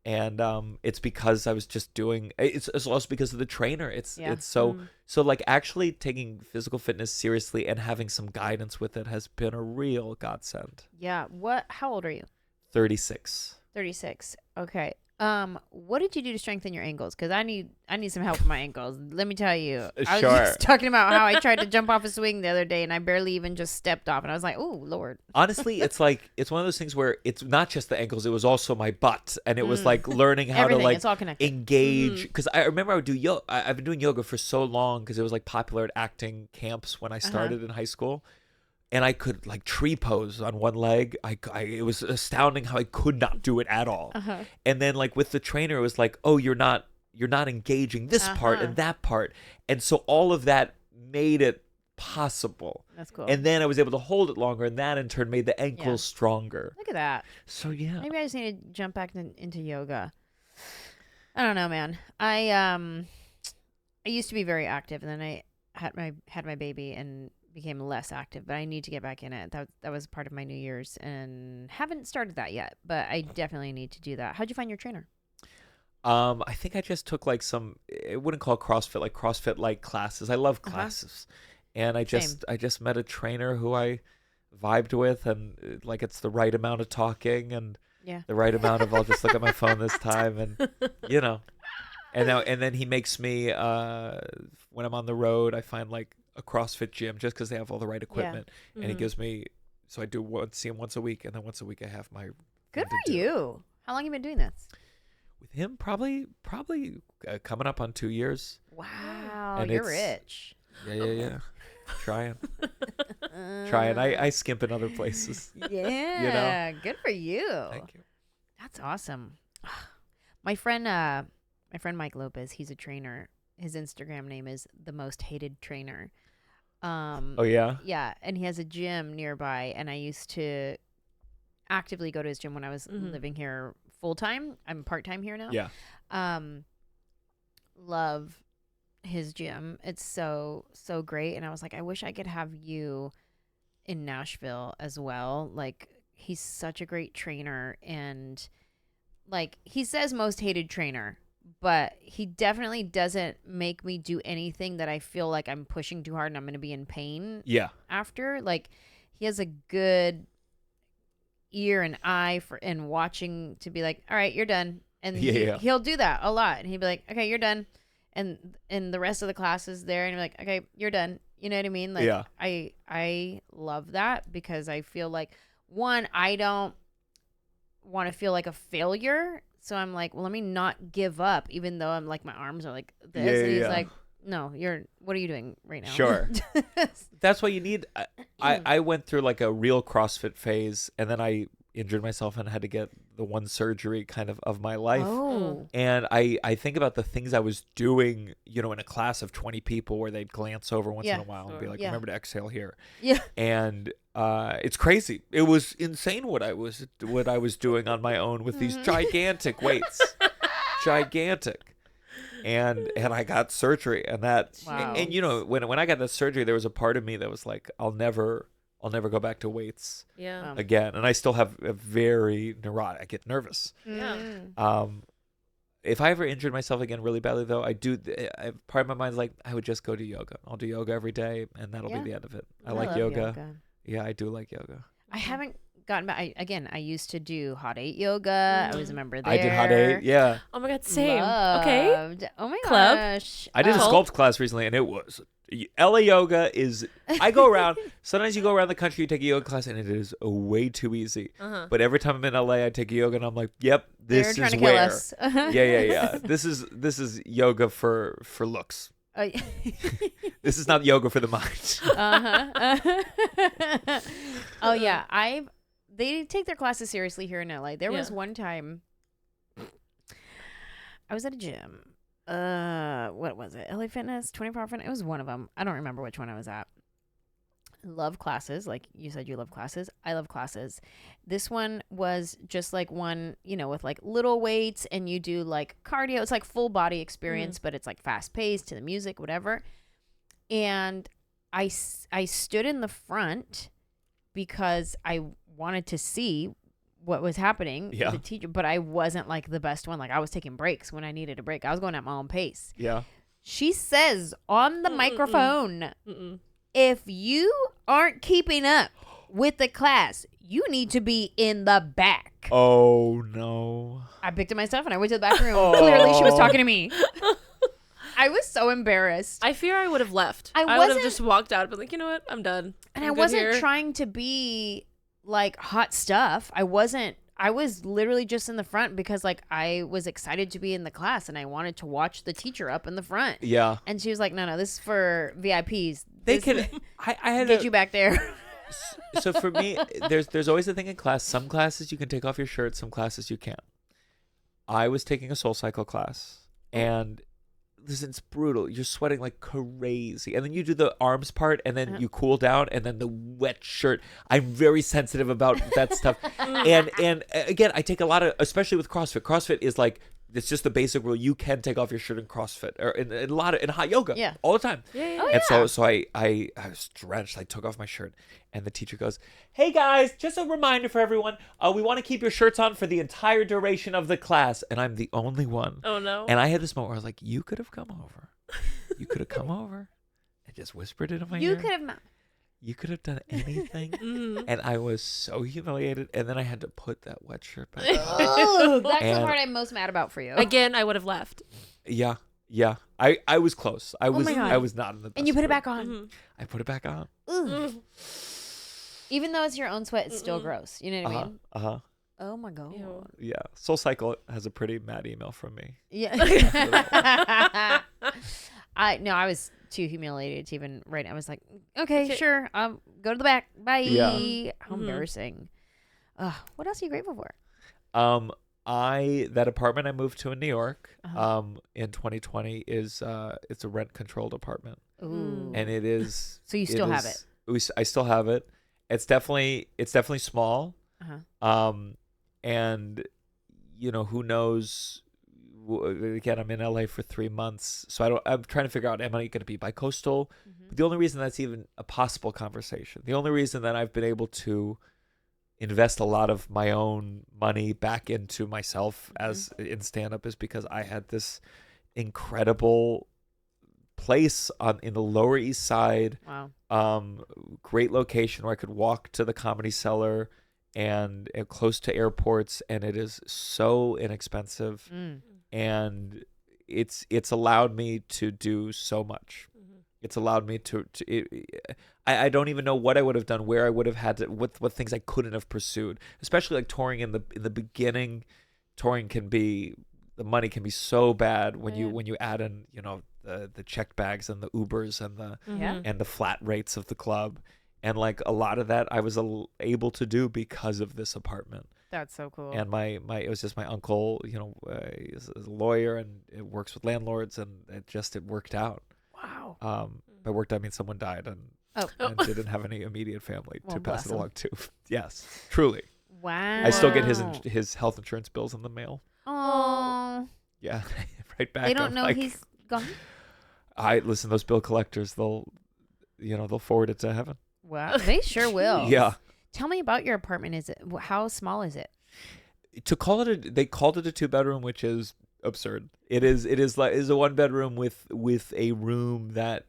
and it's because I was just doing. It's also because of the trainer. It's so like actually taking physical fitness seriously and having some guidance with it has been a real godsend. Yeah. How old are you? 36. 36. Okay. What did you do to strengthen your ankles? Because I need some help with my ankles. Let me tell you. I was just talking about how I tried to jump off a swing the other day and I barely even just stepped off, and I was like, oh Lord. Honestly, it's like it's one of those things where it's not just the ankles, it was also my butt, and it was like learning how to, like, engage. Because I remember I would do yoga. I've been doing yoga for so long because it was, like, popular at acting camps when I started in high school. And I could, like, tree pose on one leg. It was astounding how I could not do it at all. And then, like, with the trainer, it was like, oh, you're not engaging this part and that part. And so all of that made it possible. That's cool. And then I was able to hold it longer, and that in turn made the ankles stronger. Look at that. So yeah. Maybe I just need to jump back into yoga. I don't know, man. I used to be very active, and then I had my baby and became less active, but I need to get back in it. That was part of my New Year's, and haven't started that yet, but I definitely need to do that. How'd you find your trainer? I think I just took, like, some, I wouldn't call it CrossFit, like CrossFit like classes. I love classes. And I just met a trainer who I vibed with, and, like, it's the right amount of talking, and the right amount of I'll just look at my phone this time, and you know. And then he makes me when I'm on the road, I find like a CrossFit gym just because they have all the right equipment, and he gives me. So I see him once a week, and then once a week I have my. Good for you. How long have you been doing this? With him, probably coming up on 2 years. Wow, and you're rich. Yeah. Trying. I skimp in other places. Yeah, good for you. Thank you. That's awesome. My friend Mike Lopez, he's a trainer. His Instagram name is The Most Hated Trainer. Oh yeah. Yeah, and he has a gym nearby, and I used to actively go to his gym when I was living here full time. I'm part time here now. Yeah. Love his gym. It's so great, and I was like, I wish I could have you in Nashville as well. Like, he's such a great trainer, and like he says most hated trainer, but he definitely doesn't make me do anything that I feel like I'm pushing too hard and I'm going to be in pain. Yeah. After, like, he has a good ear and eye for and watching to be like, all right, you're done. And he'll do that a lot. And he'd be like, okay, you're done. And the rest of the class is there, and you're like, okay, you're done. You know what I mean? Like, yeah. I love that because I feel like, one, I don't want to feel like a failure. So I'm like, well, let me not give up, even though I'm like, my arms are like this. Yeah, and he's like, no, what are you doing right now? Sure. That's what you need. I went through like a real CrossFit phase, and then I injured myself and had to get the one surgery kind of my life. Oh. And I think about the things I was doing, you know, in a class of 20 people where they'd glance over once in a while and be like, remember to exhale here. Yeah. And it's crazy. It was insane what I was doing on my own with these gigantic weights. Gigantic. And I got surgery, and that and you know, when I got that surgery, there was a part of me that was like, I'll never go back to weights again. And I still have a very neurotic. I get nervous. Yeah. If I ever injured myself again really badly, though, part of my mind's like, I would just go to yoga. I'll do yoga every day, and that'll be the end of it. I like yoga. Yeah, I do like yoga. I haven't gotten back. I used to do Hot 8 yoga. I was a member there. I did Hot 8, yeah. Oh my God, same. Loved. Okay. Oh my Club. gosh. I did a sculpt class recently, and it was... LA yoga is... I go around... Sometimes you go around the country, you take a yoga class, and it is way too easy. But every time I'm in LA, I take a yoga, and I'm like, yep, this is where... They're trying to kill us. Yeah. This is yoga for looks. This is not yoga for the mind. Oh yeah, they take their classes seriously here in LA. There was one time I was at a gym. What was it? LA Fitness, 24-hour Fitness. It was one of them. I don't remember which one I was at. Love classes, like you said, you love classes. I love classes. This one was just like one, you know, with like little weights, and you do like cardio. It's like full body experience, but it's like fast paced to the music, whatever. And I stood in the front because I wanted to see what was happening with the teacher, but I wasn't like the best one. Like, I was taking breaks when I needed a break. I was going at my own pace. Yeah. She says on the microphone, if you aren't keeping up with the class, you need to be in the back. Oh, no. I picked up my stuff and I went to the back room. Clearly, she was talking to me. I was so embarrassed. I fear I would have left. I would have just walked out and been like, you know what? I'm done. And I wasn't trying to be like hot stuff. I was literally just in the front because like I was excited to be in the class and I wanted to watch the teacher up in the front. Yeah. And she was like, no, this is for VIPs. I had get you back there. So for me, there's always a thing in class. Some classes you can take off your shirt, some classes you can't. I was taking a Soul Cycle class, and listen, it's brutal. You're sweating like crazy, and then you do the arms part, and then you cool down, and then the wet shirt. I'm very sensitive about that stuff, and again, I take a lot of, especially with CrossFit. CrossFit is like, it's just the basic rule. You can take off your shirt in CrossFit or in hot yoga all the time. And so I was drenched. I took off my shirt, and the teacher goes, "Hey guys, just a reminder for everyone. We want to keep your shirts on for the entire duration of the class." And I'm the only one. Oh no. And I had this moment where I was like, "You could have come over. You could have come over and just whispered it in my ear. You could have. you could have done anything. And I was so humiliated. And then I had to put that wet shirt back on. Oh, that's the part I'm most mad about for you. Again, I would have left. Yeah. I was close. I was not in the best And you put it mood. back on. I put it back on. Even though it's your own sweat, it's still gross. You know what I mean? Oh my God. Ew. Yeah. Soul Cycle has a pretty mad email from me. Yeah. I was too humiliated to even write. I was like, okay, sure. Go to the back. Bye. Yeah. How embarrassing. What else are you grateful for? That apartment I moved to in New York in 2020 is it's a rent controlled apartment. Ooh. And it is So you still have it? I still have it. It's definitely small. And who knows, again, I'm in LA for 3 months, so I'm trying to figure out, am I going to be bi-coastal? But the only reason that's even a possible conversation, the only reason that I've been able to invest a lot of my own money back into myself as in stand-up is because I had this incredible place in the Lower East Side. Wow. Great location where I could walk to the Comedy Cellar and close to airports, and it is so inexpensive. And it's allowed me to do so much. It's allowed me to I don't even know what I would have done, where I would have had to, what things I couldn't have pursued, especially like touring in the beginning. Touring the money can be so bad when you add in, the checked bags and the Ubers and the flat rates of the club. And like a lot of that I was able to do because of this apartment. That's so cool. And it was just my uncle, is a lawyer and it works with landlords, and it worked out. Wow. By worked I mean someone died and didn't have any immediate family to pass it along to. Yes, truly. Wow. I still get his health insurance bills in the mail. Oh. Yeah, right back. They don't know he's gone. Listen, those bill collectors, they'll forward it to heaven. Wow, they sure will. Yeah. Tell me about your apartment. How small is it? They called it a 2-bedroom, which is absurd. It is a 1-bedroom with a room that.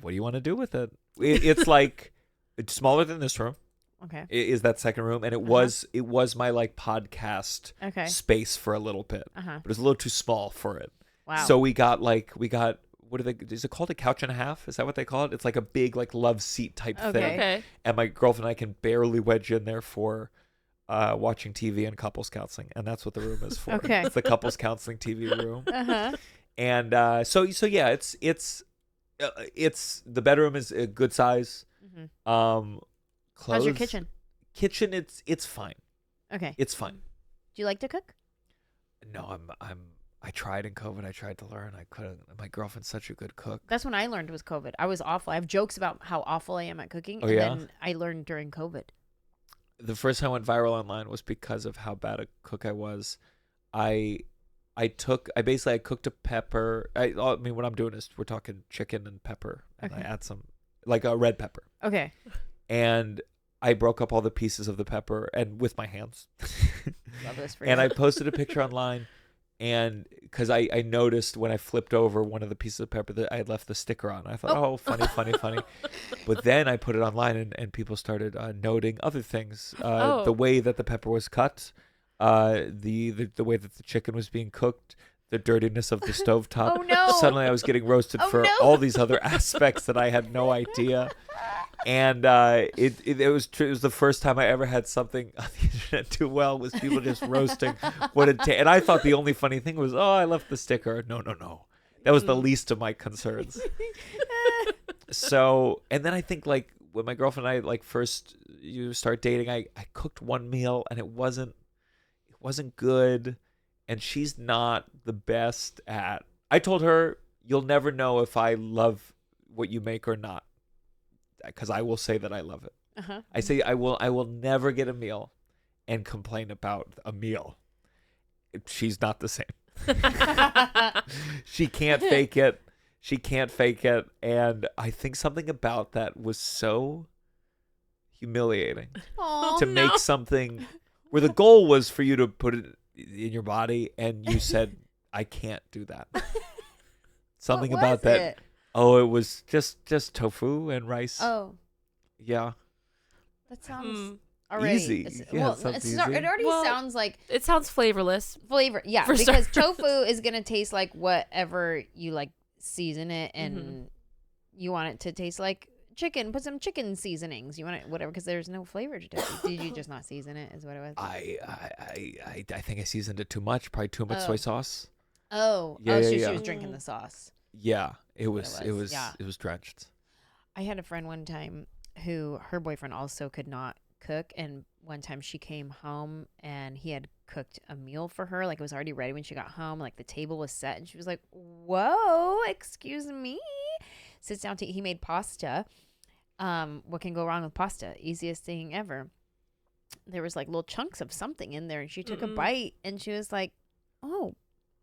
What do you want to do with it? It's like it's smaller than this room. Okay. It is that second room, and it was my like podcast space for a little bit, but it was a little too small for it. Wow. So we got what is it called? A couch and a half? Is that what they call it? It's like a big like love seat type thing. Okay. And my girlfriend and I can barely wedge in there for watching TV and couples counseling, and that's what the room is for. Okay. It's the couples counseling TV room. And so yeah, it's the bedroom is a good size. Clothes, how's your kitchen? Kitchen, it's fine. Okay. It's fine. Do you like to cook? No, I tried in COVID. I tried to learn. I couldn't. My girlfriend's such a good cook. That's when I learned was COVID. I was awful. I have jokes about how awful I am at cooking. Oh, and yeah? then I learned during COVID. The first time I went viral online was because of how bad a cook I was. I cooked a pepper. I mean, what I'm doing is we're talking chicken and pepper, and I add some, like a red pepper. Okay. And I broke up all the pieces of the pepper and with my hands. Love this for And you. I posted a picture online, and because I noticed when I flipped over one of the pieces of pepper that I had left the sticker on. I thought, funny. But then I put it online, and people started noting other things. The way that the pepper was cut, the way that the chicken was being cooked, the dirtiness of the stovetop. Oh, no. Suddenly I was getting roasted for all these other aspects that I had no idea. And it was the first time I ever had something on the internet do well, was people just roasting what it and I thought the only funny thing was, I left the sticker. No. That was the least of my concerns. So, and then I think like when my girlfriend and I like first start dating, I cooked one meal and it wasn't good, and she's not the best at. I told her, you'll never know if I love what you make or not, because I will say that I love it. I say I will never get a meal and complain about a meal. She's not the same. She can't fake it. And I think something about that was so humiliating. To make something where the goal was for you to put it in your body, and you said, I can't do that. Something about that. Oh, it was just tofu and rice. Oh. Yeah. That sounds already easy. It already sounds like it sounds flavorless. Yeah, because tofu is gonna taste like whatever you like season it, and you want it to taste like chicken. Put some chicken seasonings. You want it whatever, because there's no flavor to tofu. Did you just not season it? Is what it was. I think I seasoned it too much. Probably too much soy sauce. Oh, yeah, she was drinking the sauce. Yeah, it was drenched. I had a friend one time who her boyfriend also could not cook, and one time she came home and he had cooked a meal for her, like it was already ready when she got home, like the table was set, and she was like, whoa, excuse me. Sits down to eat. He made pasta. What can go wrong with pasta? Easiest thing ever. There was like little chunks of something in there, and she took a bite and she was like, oh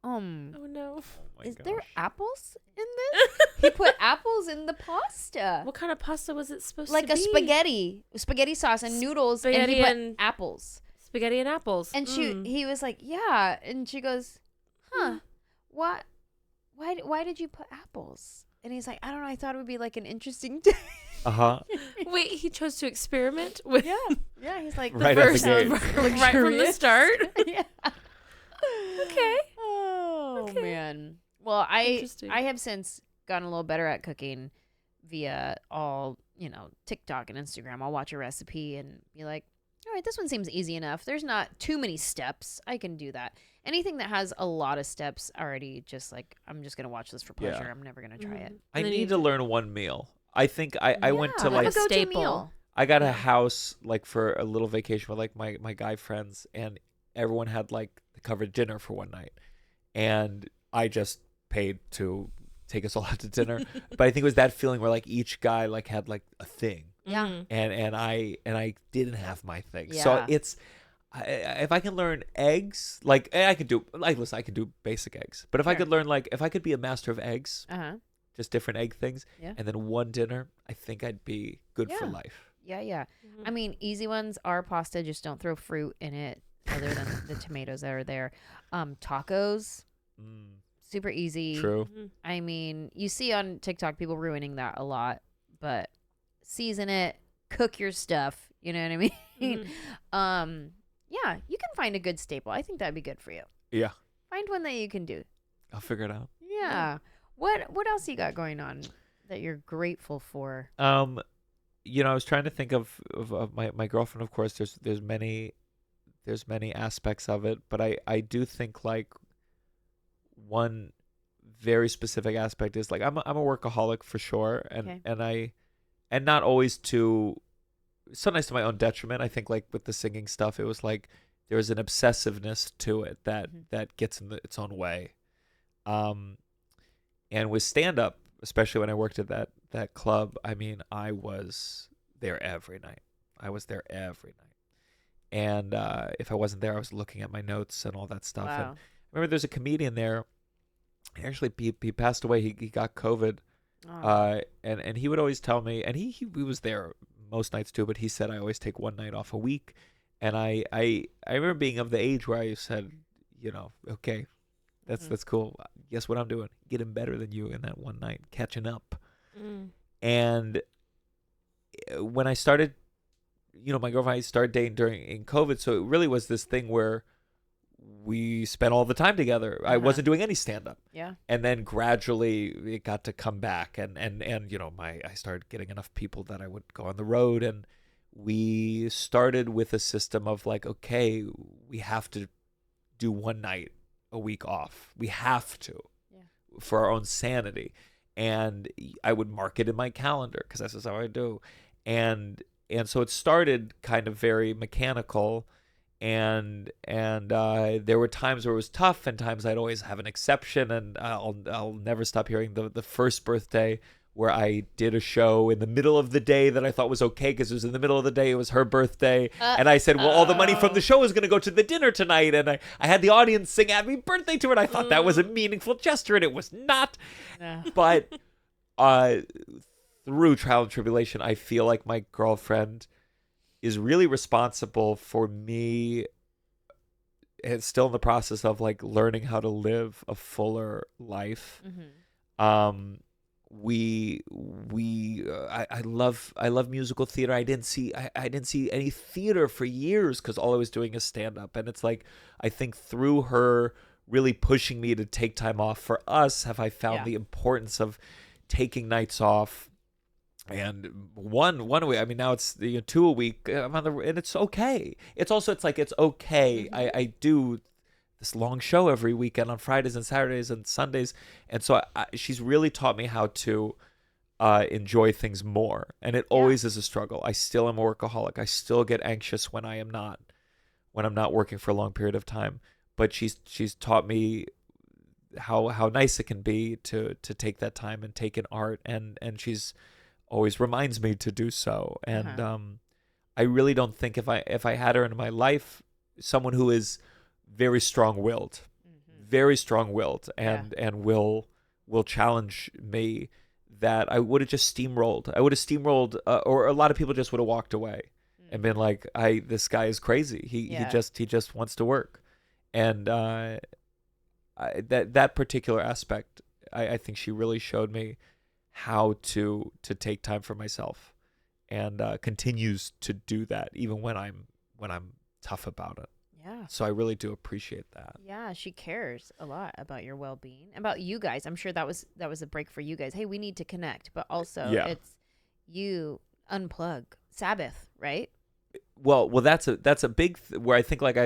no. Is there apples in this? He put apples in the pasta. What kind of pasta was it supposed to be? Like a spaghetti sauce and noodles, spaghetti and he put apples. Spaghetti and apples. And he was like, yeah. And she goes, huh, what? Why did you put apples? And he's like, I don't know. I thought it would be like an interesting day. Wait, he chose to experiment with. Yeah. He's like, right at the gate, right from the start. Yeah. Okay. Oh man. Well, I have since gotten a little better at cooking via all, TikTok and Instagram. I'll watch a recipe and be like, all right, this one seems easy enough. There's not too many steps. I can do that. Anything that has a lot of steps already, just like, I'm just going to watch this for pleasure. I'm never going to try it. I need to learn one meal. I think I went to like a staple meal. I got a house like for a little vacation with like my guy friends, and everyone had like the covered dinner for one night, and I just paid to take us all out to dinner. But I think it was that feeling where like each guy like had like a thing. Yeah. And I didn't have my thing. Yeah. So it's if I can learn eggs, like I could do basic eggs. But if I could learn if I could be a master of eggs, just different egg things, and then one dinner, I think I'd be good for life. Yeah. Mm-hmm. I mean, easy ones are pasta. Just don't throw fruit in it other than the tomatoes that are there. Tacos. Super easy. True. I mean, you see on TikTok people ruining that a lot, but season it, cook your stuff. You know what I mean? Yeah, you can find a good staple. I think that'd be good for you. Yeah. Find one that you can do. I'll figure it out. Yeah. What else you got going on that you're grateful for? I was trying to think of my girlfriend. Of course, there's many aspects of it, but I do think like one very specific aspect is like I'm a workaholic for sure, and not always sometimes to my own detriment. I think like with the singing stuff, it was like there was an obsessiveness to it that gets in its own way. And with stand up, especially when I worked at that club, I mean, I was there every night. And if I wasn't there, I was looking at my notes and all that stuff. Wow. And I remember there's a comedian there. Actually, he passed away. He got COVID. And he would always tell me, and he was there most nights too, but he said I always take one night off a week. And I remember being of the age where I said, okay, that's cool. Guess what I'm doing? Getting better than you in that one night, catching up. And when I started, my girlfriend and I started dating in COVID, so it really was this thing where we spent all the time together. I wasn't doing any stand-up. Yeah. And then gradually it got to come back, and I started getting enough people that I would go on the road, and we started with a system of like, okay, we have to do one night a week off. We have to, for our own sanity. And I would mark it in my calendar because that's just how I do. And so it started kind of very mechanical, and there were times where it was tough, and times I'd always have an exception. And I'll never stop hearing the first birthday where I did a show in the middle of the day that I thought was okay because it was in the middle of the day. It was her birthday. And I said, well, all the money from the show is going to go to the dinner tonight. And I had the audience sing happy birthday to her. And I thought that was a meaningful gesture, and it was not. But through trial and tribulation, I feel like my girlfriend is really responsible for me, and still in the process of like learning how to live a fuller life. I love musical theater. I didn't see any theater for years because all I was doing is stand up. And it's like, I think through her really pushing me to take time off for us, have I found the importance of taking nights off. And one week, I mean, now it's 2 a week. And it's okay. It's also, it's like, it's okay. I do this long show every weekend on Fridays and Saturdays and Sundays. And so she's really taught me how to enjoy things more. And it always is a struggle. I still am a workaholic. I still get anxious when I'm not working for a long period of time. But she's taught me how nice it can be to take that time and take in art. And she's always reminds me to do so. And I really don't think if I had her in my life, someone who is very strong-willed, and will challenge me, that I would have just steamrolled. I would have steamrolled, or a lot of people just would have walked away and been like, this guy is crazy. He just wants to work. And that particular aspect, I think she really showed me how to take time for myself, and continues to do that even when I'm tough about it. Yeah. So I really do appreciate that. Yeah, she cares a lot about your well-being, about you guys. I'm sure that was a break for you guys. Hey, we need to connect, but also it's you unplug, Sabbath, right? Well, that's a big where I think like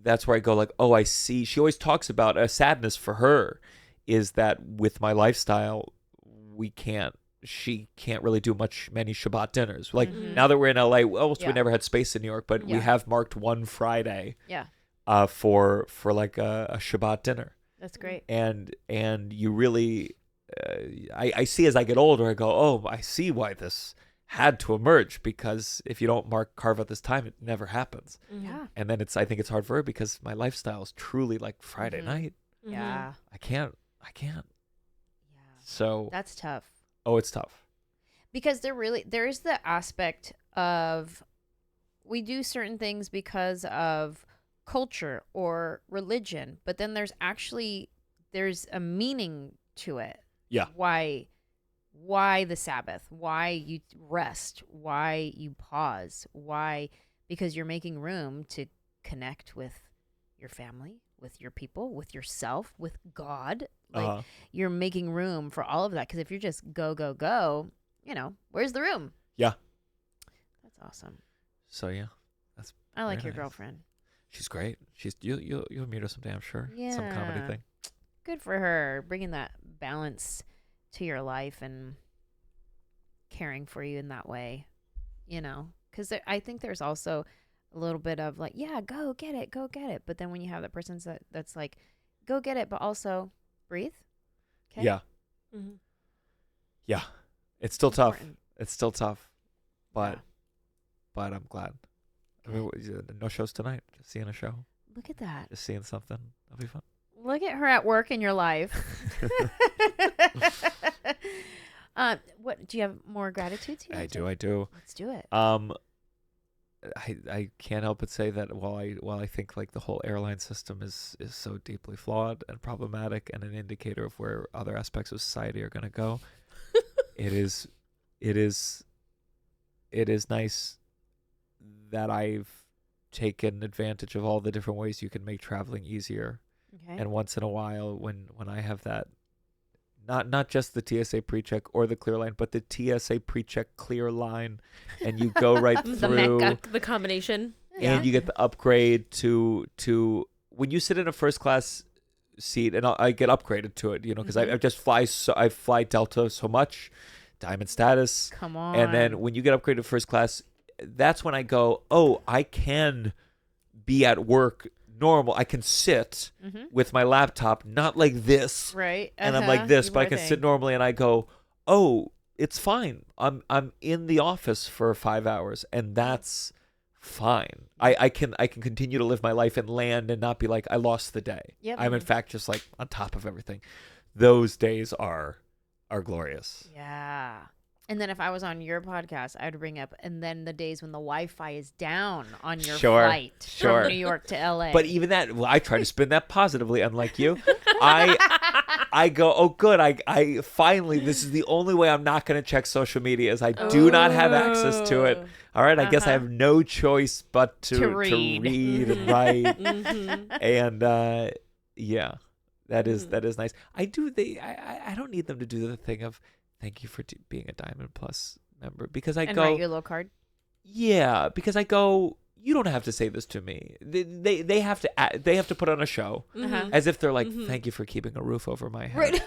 that's where I go like, oh, I see. She always talks about a sadness for her is that with my lifestyle, she can't really do many Shabbat dinners. Like now that we're in LA, we never had space in New York, but we have marked one Friday for like a Shabbat dinner. That's great. And you really, I see as I get older, I go, oh, I see why this had to emerge, because if you don't carve out this time, it never happens. Yeah. And then I think it's hard for her because my lifestyle is truly like Friday night. Yeah. I can't. Yeah. So that's tough. Oh, it's tough. Because there is the aspect of we do certain things because of culture or religion, but then there's a meaning to it. Yeah. Why the Sabbath? Why you rest? Why you pause? Why? Because you're making room to connect with your family, with your people, with yourself, with God. Like you're making room for all of that. Because if you're just go, where's the room? Yeah. That's awesome. So yeah, I like your girlfriend. She's great. You'll meet her someday, I'm sure. Yeah. Some comedy thing. Good for her, bringing that balance to your life and caring for you in that way. Because I think there's also a little bit of like, yeah, go get it. But then when you have that person that's like, go get it, but also breathe. Okay. Yeah. Mm-hmm. Yeah. It's still tough. Important. It's still tough, but I'm glad. Okay. I mean, no shows tonight. Just seeing a show. Look at that. Just seeing something. That'll be fun. Look at her at work in your life. What do you have more gratitudes? I do. Let's do it. I can't help but say that while I think like the whole airline system is so deeply flawed and problematic and an indicator of where other aspects of society are going to go, it is nice that I've taken advantage of all the different ways you can make traveling easier. Okay. And once in a while, when I have that, not just the TSA pre-check or the clear line, but the TSA pre-check clear line, and you go right through the combination, and you get the upgrade to when you sit in a first class seat, and I get upgraded to it, because I just I fly Delta so much, diamond status. Come on. And then when you get upgraded to first class, that's when I go, oh, I can be at work normal. I can sit with my laptop, not like this, right? And I'm like this, but I can sit normally, and I go, oh, it's fine. I'm in the office for 5 hours, and that's fine. I can continue to live my life and land and not be like I lost the day. Yep. I'm in fact just like on top of everything. Those days are glorious. Yeah. And then if I was on your podcast, I'd bring up, and then the days when the Wi-Fi is down on your flight from New York to LA. But even that, I try to spin that positively, unlike you. I I go, oh, good. I finally, this is the only way I'm not going to check social media is I do not have access to it. All right. I guess I have no choice but to read and write. And yeah, that is nice. I don't need them to do the thing of thank you for being a Diamond Plus member because I go. Write your little card. Yeah, because I go, you don't have to say this to me. They have to put on a show as if they're like, thank you for keeping a roof over my head. Right.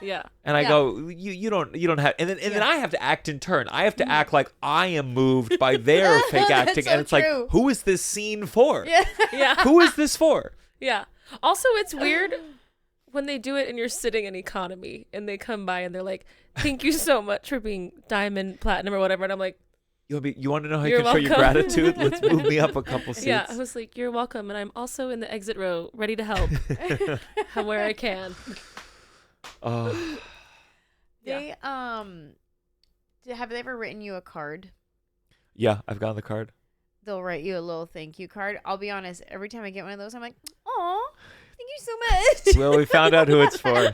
Yeah. And I go, you don't have, and then I have to act in turn. I have to act like I am moved by their fake acting, and it's like, who is this scene for? Yeah. Who is this for? Yeah. Also, it's weird when they do it and you're sitting in economy and they come by and they're like, thank you so much for being diamond, platinum, or whatever. And I'm like, you want to know how you can show your gratitude? Let's move me up a couple seats. Yeah, I was like, you're welcome. And I'm also in the exit row, ready to help where I can. They have they ever written you a card? Yeah, I've gotten the card. They'll write you a little thank you card. I'll be honest, every time I get one of those, I'm like, "Aw, thank you so much." Well, we found out who it's for.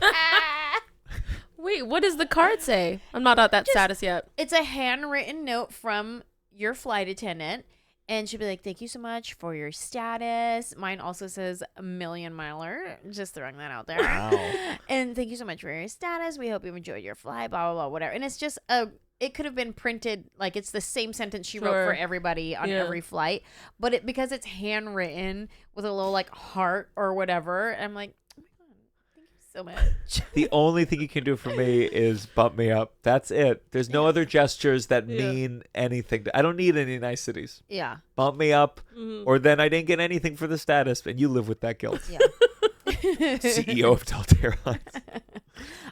Wait, what does the card say? I'm not at that status yet. It's a handwritten note from your flight attendant, and she'll be like, "Thank you so much for your status." Mine also says a million miler. Just throwing that out there. Wow. And thank you so much for your status. We hope you enjoyed your flight. Blah blah blah. Whatever. And it's just it could have been printed like it's the same sentence she wrote for everybody on every flight, but because it's handwritten with a little like heart or whatever, I'm like, oh my god, thank you so much. The only thing you can do for me is bump me up. That's it. There's no other gestures that mean anything. I don't need any niceties. Yeah. Bump me up, or then I didn't get anything for the status, and you live with that guilt. Yeah. CEO of Delta Airlines.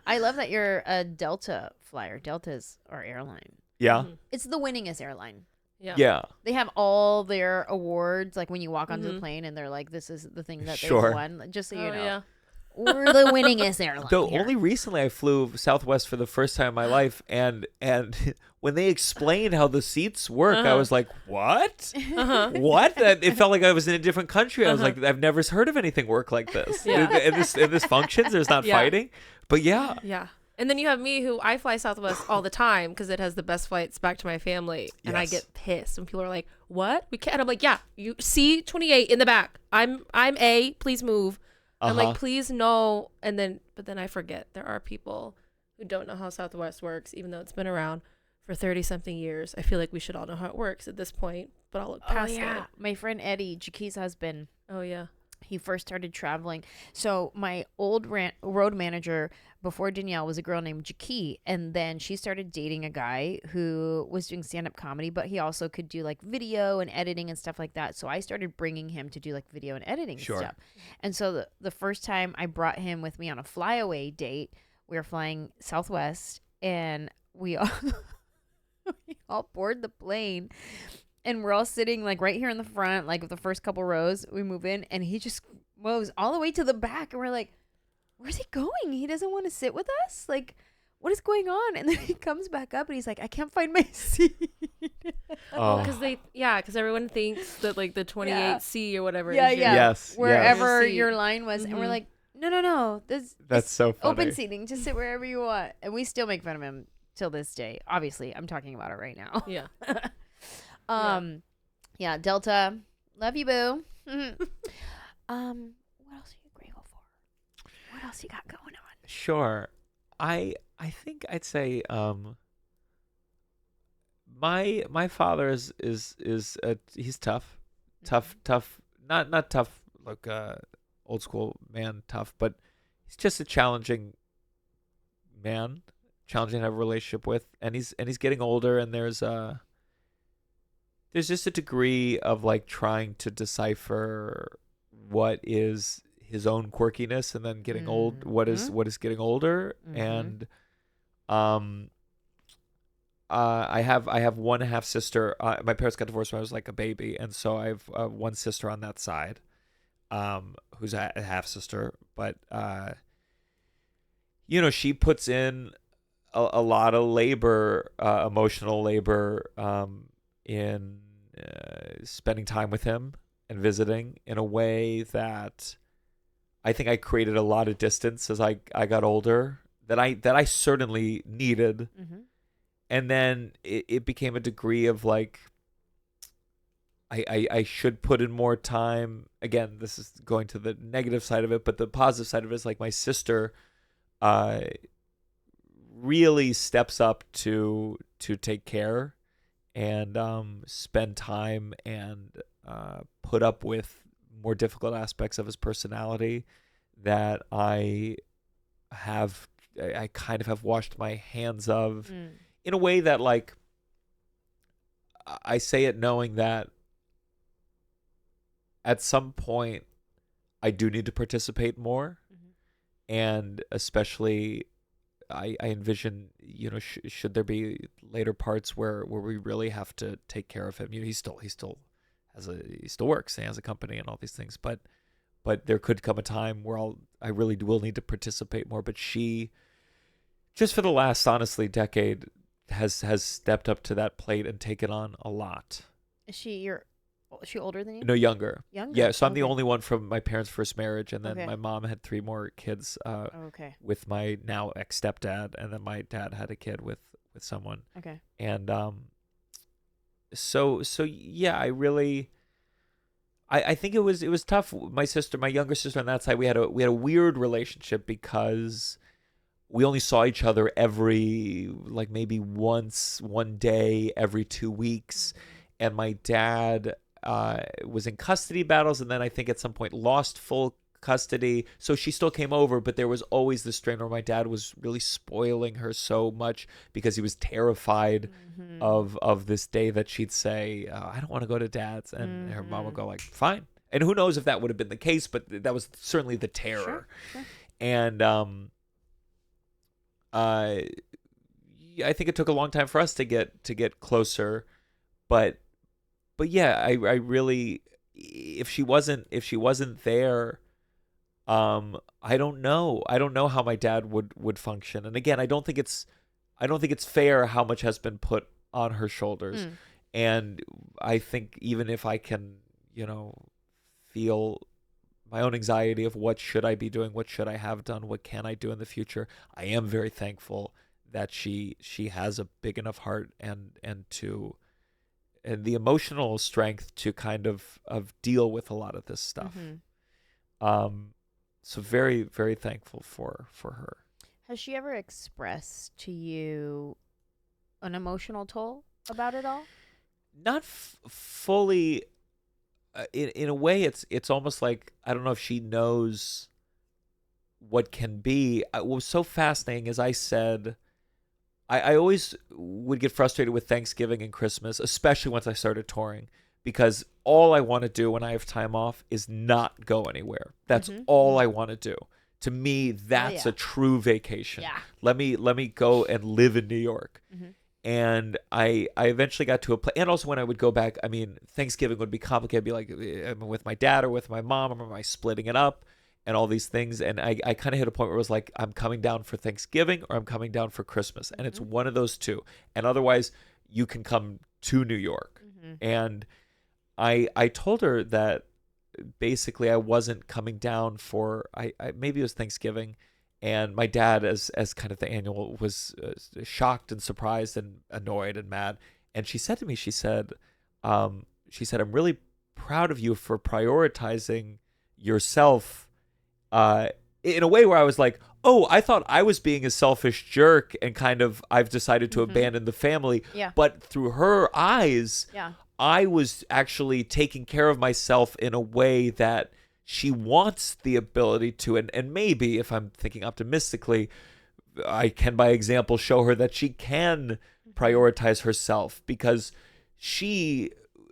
I love that you're a Delta flyer. Delta's our airline. Yeah. It's the winningest airline. Yeah. They have all their awards, like when you walk onto the plane and they're like, this is the thing that they've won. Just so you know. Yeah. We're the winningest airline. Though here. only recently I flew Southwest for the first time in my life, and when they explained how the seats work, I was like, "What? What?" It felt like I was in a different country. I was like, "I've never heard of anything work like this." Yeah. And this functions. There's not fighting, but yeah. And then you have me, who I fly Southwest all the time because it has the best flights back to my family, and I get pissed when people are like, "What? We can't." And I'm like, "Yeah, you see 28 in the back. I'm A. Please move." I'm like, please no. But then I forget there are people who don't know how Southwest works, even though it's been around for 30 something years. I feel like we should all know how it works at this point, but I'll look past it. My friend Eddie, Jackie's husband. Oh yeah. He first started traveling. So my old road manager before Danielle was a girl named Jackie, and then she started dating a guy who was doing stand-up comedy, but he also could do like video and editing and stuff like that. So I started bringing him to do like video and editing stuff. And so the first time I brought him with me on a flyaway date, we were flying Southwest, and we all board the plane. And we're all sitting like right here in the front, like the first couple rows. We move in, and he just moves all the way to the back, and we're like, "Where's he going? He doesn't want to sit with us. Like, what is going on?" And then he comes back up, and he's like, "I can't find my seat." Because everyone thinks that like the 28C or whatever. Wherever your line was, and we're like, no, That's so funny. Open seating, just sit wherever you want. And we still make fun of him till this day. Obviously, I'm talking about it right now. Yeah. Delta, love you, boo. What else are you grateful for? What else you got going on? Sure. I think I'd say my father is he's tough, not tough like old school man tough, but he's just a challenging man, challenging to have a relationship with, and he's getting older, and there's just a degree of like trying to decipher what is his own quirkiness and then getting old, what is getting older. And I have one half sister. My parents got divorced when I was like a baby, and so I have one sister on that side, who's a half sister, but she puts in a lot of labor, emotional labor, in spending time with him and visiting in a way that I think I created a lot of distance as I got older that I certainly needed. Mm-hmm. And then it became a degree of like, I should put in more time. Again, this is going to the negative side of it, but the positive side of it is like my sister really steps up to take care and spend time and put up with more difficult aspects of his personality that I kind of have washed my hands of in a way that, like, I say it knowing that at some point I do need to participate more. And especially I envision, you know, should there be later parts where we really have to take care of him. You know, he still works and has a company and all these things, but there could come a time where I really will need to participate more. But she, just for the last, honestly, decade, has stepped up to that plate and taken on a lot. Is she older than you? No, younger. Younger? Yeah, so I'm the Okay. only one from my parents' first marriage, and then Okay. my mom had 3 more kids Okay. with my now ex-stepdad, and then my dad had a kid with someone. Okay. And so yeah, I think it was tough. My younger sister on that side, we had a weird relationship because we only saw each other every, like, maybe one day every 2 weeks. And my dad was in custody battles, and then I think at some point lost full custody. So she still came over, but there was always this strain where my dad was really spoiling her so much because he was terrified of this day that she'd say, I don't want to go to dad's. And her mom would go like, fine. And who knows if that would have been the case, but that was certainly the terror. Sure. And I think it took a long time for us to get closer, but yeah, I really, if she wasn't there, I don't know how my dad would function. And again, I don't think it's fair how much has been put on her shoulders. And I think even if I can, you know, feel my own anxiety of what should I be doing, what should I have done, what can I do in the future, I am very thankful that she has a big enough heart and the emotional strength to kind of deal with a lot of this stuff. So very, very thankful for her. Has she ever expressed to you an emotional toll about it all? Not fully. In a way, it's almost like, I don't know if she knows what can be. What was so fascinating is I said, I always would get frustrated with Thanksgiving and Christmas, especially once I started touring, because all I want to do when I have time off is not go anywhere. That's all I want to do. To me, that's a true vacation. Yeah. Let me go and live in New York. And I eventually got to a place, and also when I would go back, I mean, Thanksgiving would be complicated. I'd be like, am I with my dad or with my mom, or am I splitting it up, and all these things. And I kind of hit a point where it was like, I'm coming down for Thanksgiving or I'm coming down for Christmas. And it's one of those two. And otherwise, you can come to New York. And I told her that basically I wasn't coming down for, maybe it was Thanksgiving. And my dad, as kind of the annual, was shocked and surprised and annoyed and mad. And she said to me, she said, I'm really proud of you for prioritizing yourself in a way where I was like, oh, I thought I was being a selfish jerk and kind of I've decided to abandon the family. Yeah. But through her eyes, Yeah. I was actually taking care of myself in a way that she wants the ability to, and maybe if I'm thinking optimistically, I can by example show her that she can prioritize herself, because she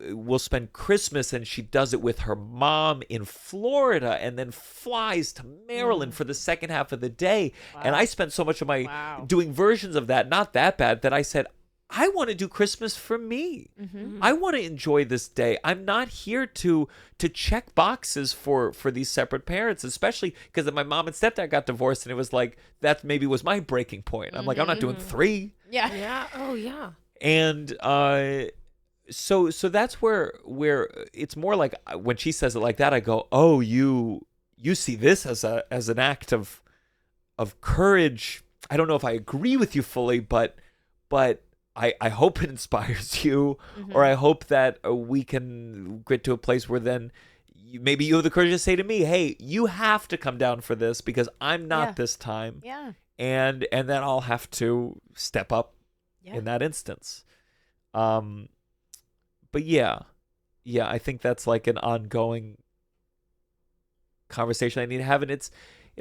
will spend Christmas, and she does it with her mom in Florida and then flies to Maryland for the second half of the day. And I spent so much of my doing versions of that, not that bad, that I said, I want to do Christmas for me. I want to enjoy this day. I'm not here to check boxes for these separate parents, especially because my mom and stepdad got divorced, and it was like, that maybe was my breaking point. I'm like, I'm not doing 3. Yeah. Yeah. Oh, yeah. And so that's where it's more like when she says it like that, I go, oh, you you see this as an act of courage. I don't know if I agree with you fully, but I hope it inspires you, or I hope that we can get to a place where then maybe you have the courage to say to me, hey, you have to come down for this because I'm not this time. Yeah. And then I'll have to step up in that instance. But yeah, I think that's like an ongoing conversation I need to have, and it's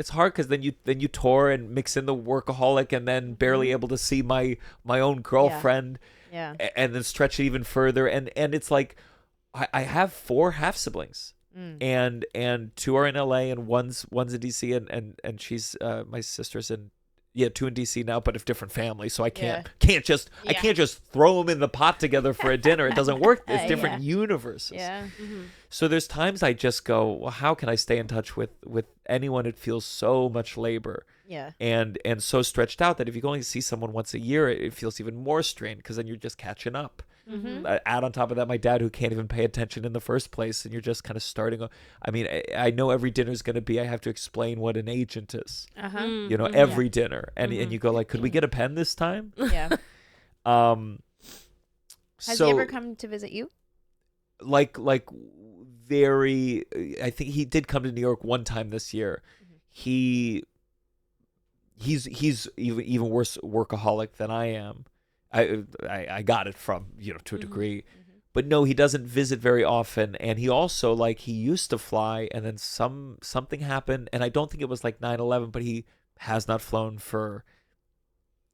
hard because then you tour and mix in the workaholic and then barely able to see my own girlfriend, and then stretch it even further, and it's like I have 4 half siblings, and 2 are in LA and one's in DC, and she's my sister's in 2 in DC now, but of different families, so I can't just throw them in the pot together for a dinner. It doesn't work. It's different universes. Yeah. So there's times I just go, well, how can I stay in touch with anyone? It feels so much labor. Yeah. And so stretched out that if you can only see someone once a year, it feels even more strained because then you're just catching up. Add on top of that my dad, who can't even pay attention in the first place, and you're just kind of starting. I mean, I know every dinner is going to be I have to explain what an agent is. You know, every dinner, and you go like, could we get a pen this time? Yeah. Has he ever come to visit you? Like very. I think he did come to New York one time this year. He's even worse workaholic than I am. I got it from, to a degree, but no, he doesn't visit very often. And he also, like, he used to fly, and then something happened, and I don't think it was like 9/11, but he has not flown for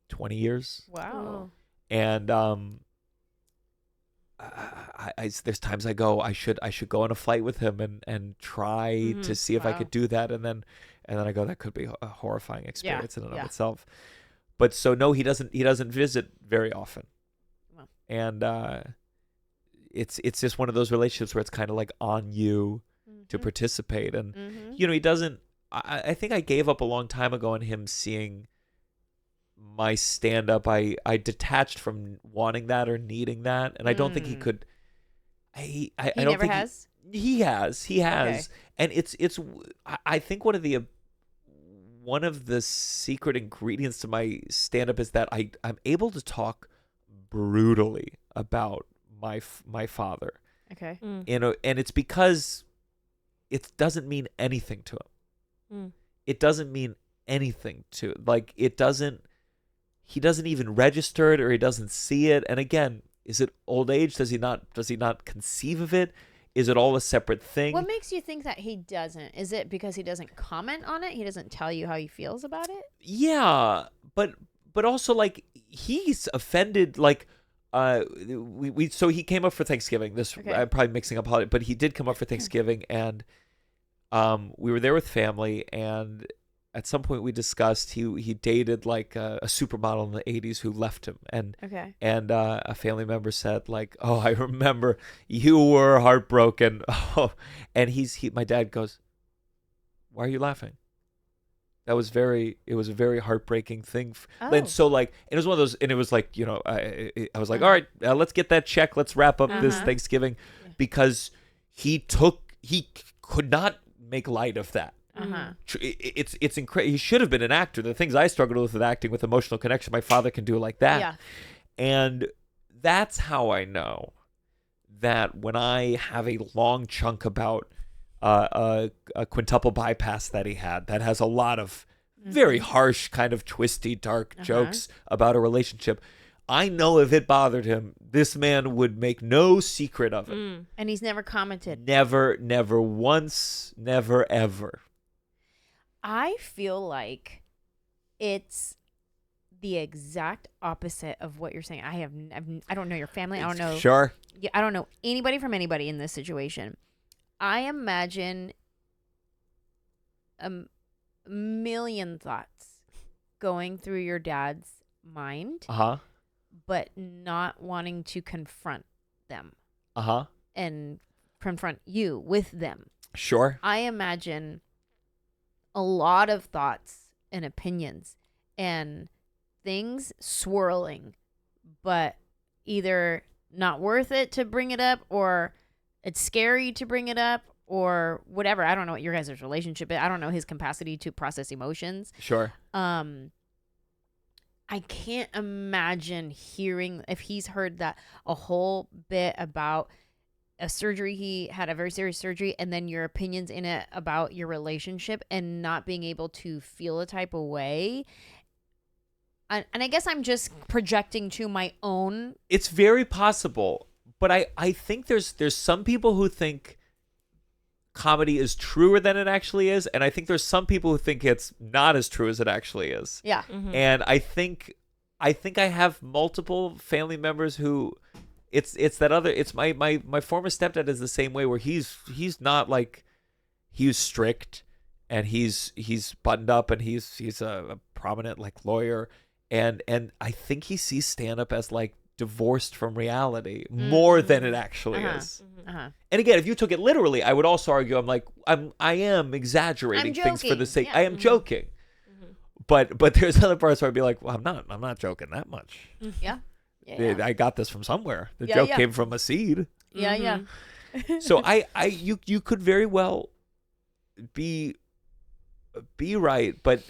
20 years. Wow. And there's times I go, I should go on a flight with him and try to see if I could do that, and then I go, that could be a horrifying experience in and of itself. But so no, he doesn't visit very often. Wow. And it's just one of those relationships where it's kind of like on you to participate, and he doesn't. I think I gave up a long time ago on him seeing my stand up. I detached from wanting that or needing that, and I don't think he could. I don't never think has. He has, Okay. and it's. I think one of the secret ingredients to my stand-up is that I'm able to talk brutally about my father. Okay. And it's because it doesn't mean anything to him. It doesn't mean anything to, like, he doesn't even register it, or he doesn't see it. And again, is it old age? Does he not conceive of it? Is it all a separate thing? What makes you think that he doesn't? Is it because he doesn't comment on it? He doesn't tell you how he feels about it? Yeah, but also, like, he's offended. Like, so he came up for Thanksgiving. I'm probably mixing up holiday, but he did come up for Thanksgiving, and we were there with family, and at some point we discussed he dated like a supermodel in the 80s who left him, and a family member said, like, oh, I remember you were heartbroken. Oh, and my dad goes, why are you laughing? It was a very heartbreaking thing. And so, like, and it was one of those, and it was like, I was like, all right, let's get that check. Let's wrap up this Thanksgiving, because he could not make light of that. It's incredible. He should have been an actor. The things I struggled with acting, with emotional connection, my father can do like that. Yeah. And that's how I know that when I have a long chunk about a quintuple bypass that he had, that has a lot of very harsh, kind of twisty, dark jokes about a relationship, I know if it bothered him, this man would make no secret of it. And he's never commented. Never once, never ever. I feel like it's the exact opposite of what you're saying. I don't know your family. I don't know. Sure. Yeah, I don't know anybody from anybody in this situation. I imagine a million thoughts going through your dad's mind, but not wanting to confront them. And confront you with them. Sure. I imagine a lot of thoughts and opinions and things swirling, but either not worth it to bring it up, or it's scary to bring it up, or whatever. I don't know what your guys' relationship is. I don't know his capacity to process emotions. Sure. I can't imagine hearing, if he's heard that a whole bit about a surgery, he had a very serious surgery, and then your opinions in it about your relationship and not being able to feel a type of way. And I guess I'm just projecting to my own. It's very possible, but I think there's some people who think comedy is truer than it actually is, and I think there's some people who think it's not as true as it actually is. Yeah. Mm-hmm. And I think I have multiple family members who it's that other, it's my former stepdad is the same way, where he's not like, he's strict and he's buttoned up and he's a prominent like lawyer, and I think he sees stand up as like divorced from reality more than it actually is. And again, if you took it literally, I would also argue I am exaggerating things for the sake. Yeah. I am joking. But there's other parts where I'd be like, well, I'm not joking that much. Yeah. I got this from somewhere. The joke came from a seed. Yeah. So you could very well be right, but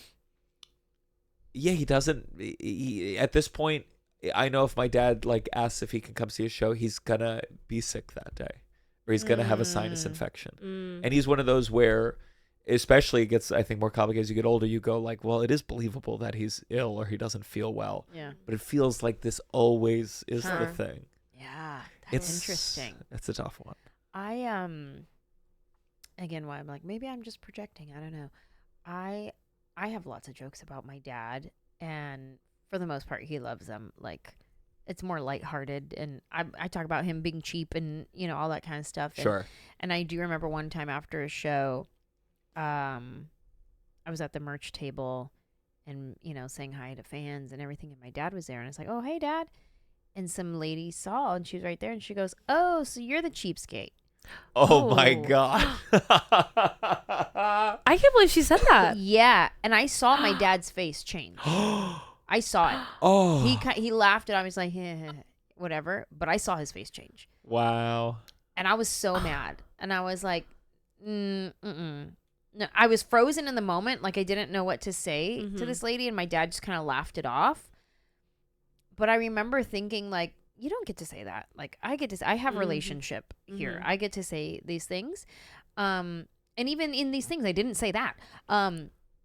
yeah, he doesn't. At this point, I know if my dad like asks if he can come see a show, he's gonna be sick that day, or he's gonna have a sinus infection, and he's one of those where, especially it gets, I think, more complicated as you get older. You go like, well, it is believable that he's ill or he doesn't feel well. Yeah. But it feels like this always is the thing. Yeah. That's interesting. It's a tough one. I again, why I'm like, maybe I'm just projecting. I don't know. I have lots of jokes about my dad, and for the most part, he loves them. Like, it's more lighthearted, and I talk about him being cheap and, you know, all that kind of stuff. Sure. And I do remember one time after a show, I was at the merch table and, you know, saying hi to fans and everything, and my dad was there, and I was like, oh, hey, Dad. And some lady saw, and she was right there, and she goes, oh, so you're the cheapskate. Oh my God. I can't believe she said that. Yeah. And I saw my dad's face change. I saw it. Oh. He laughed at him. He's like, whatever. But I saw his face change. Wow. And I was so mad. And I was like, No, I was frozen in the moment. Like, I didn't know what to say to this lady. And my dad just kind of laughed it off. But I remember thinking, like, you don't get to say that. Like, I get to say, I have relationship here. I get to say these things. And even in these things, I didn't say that.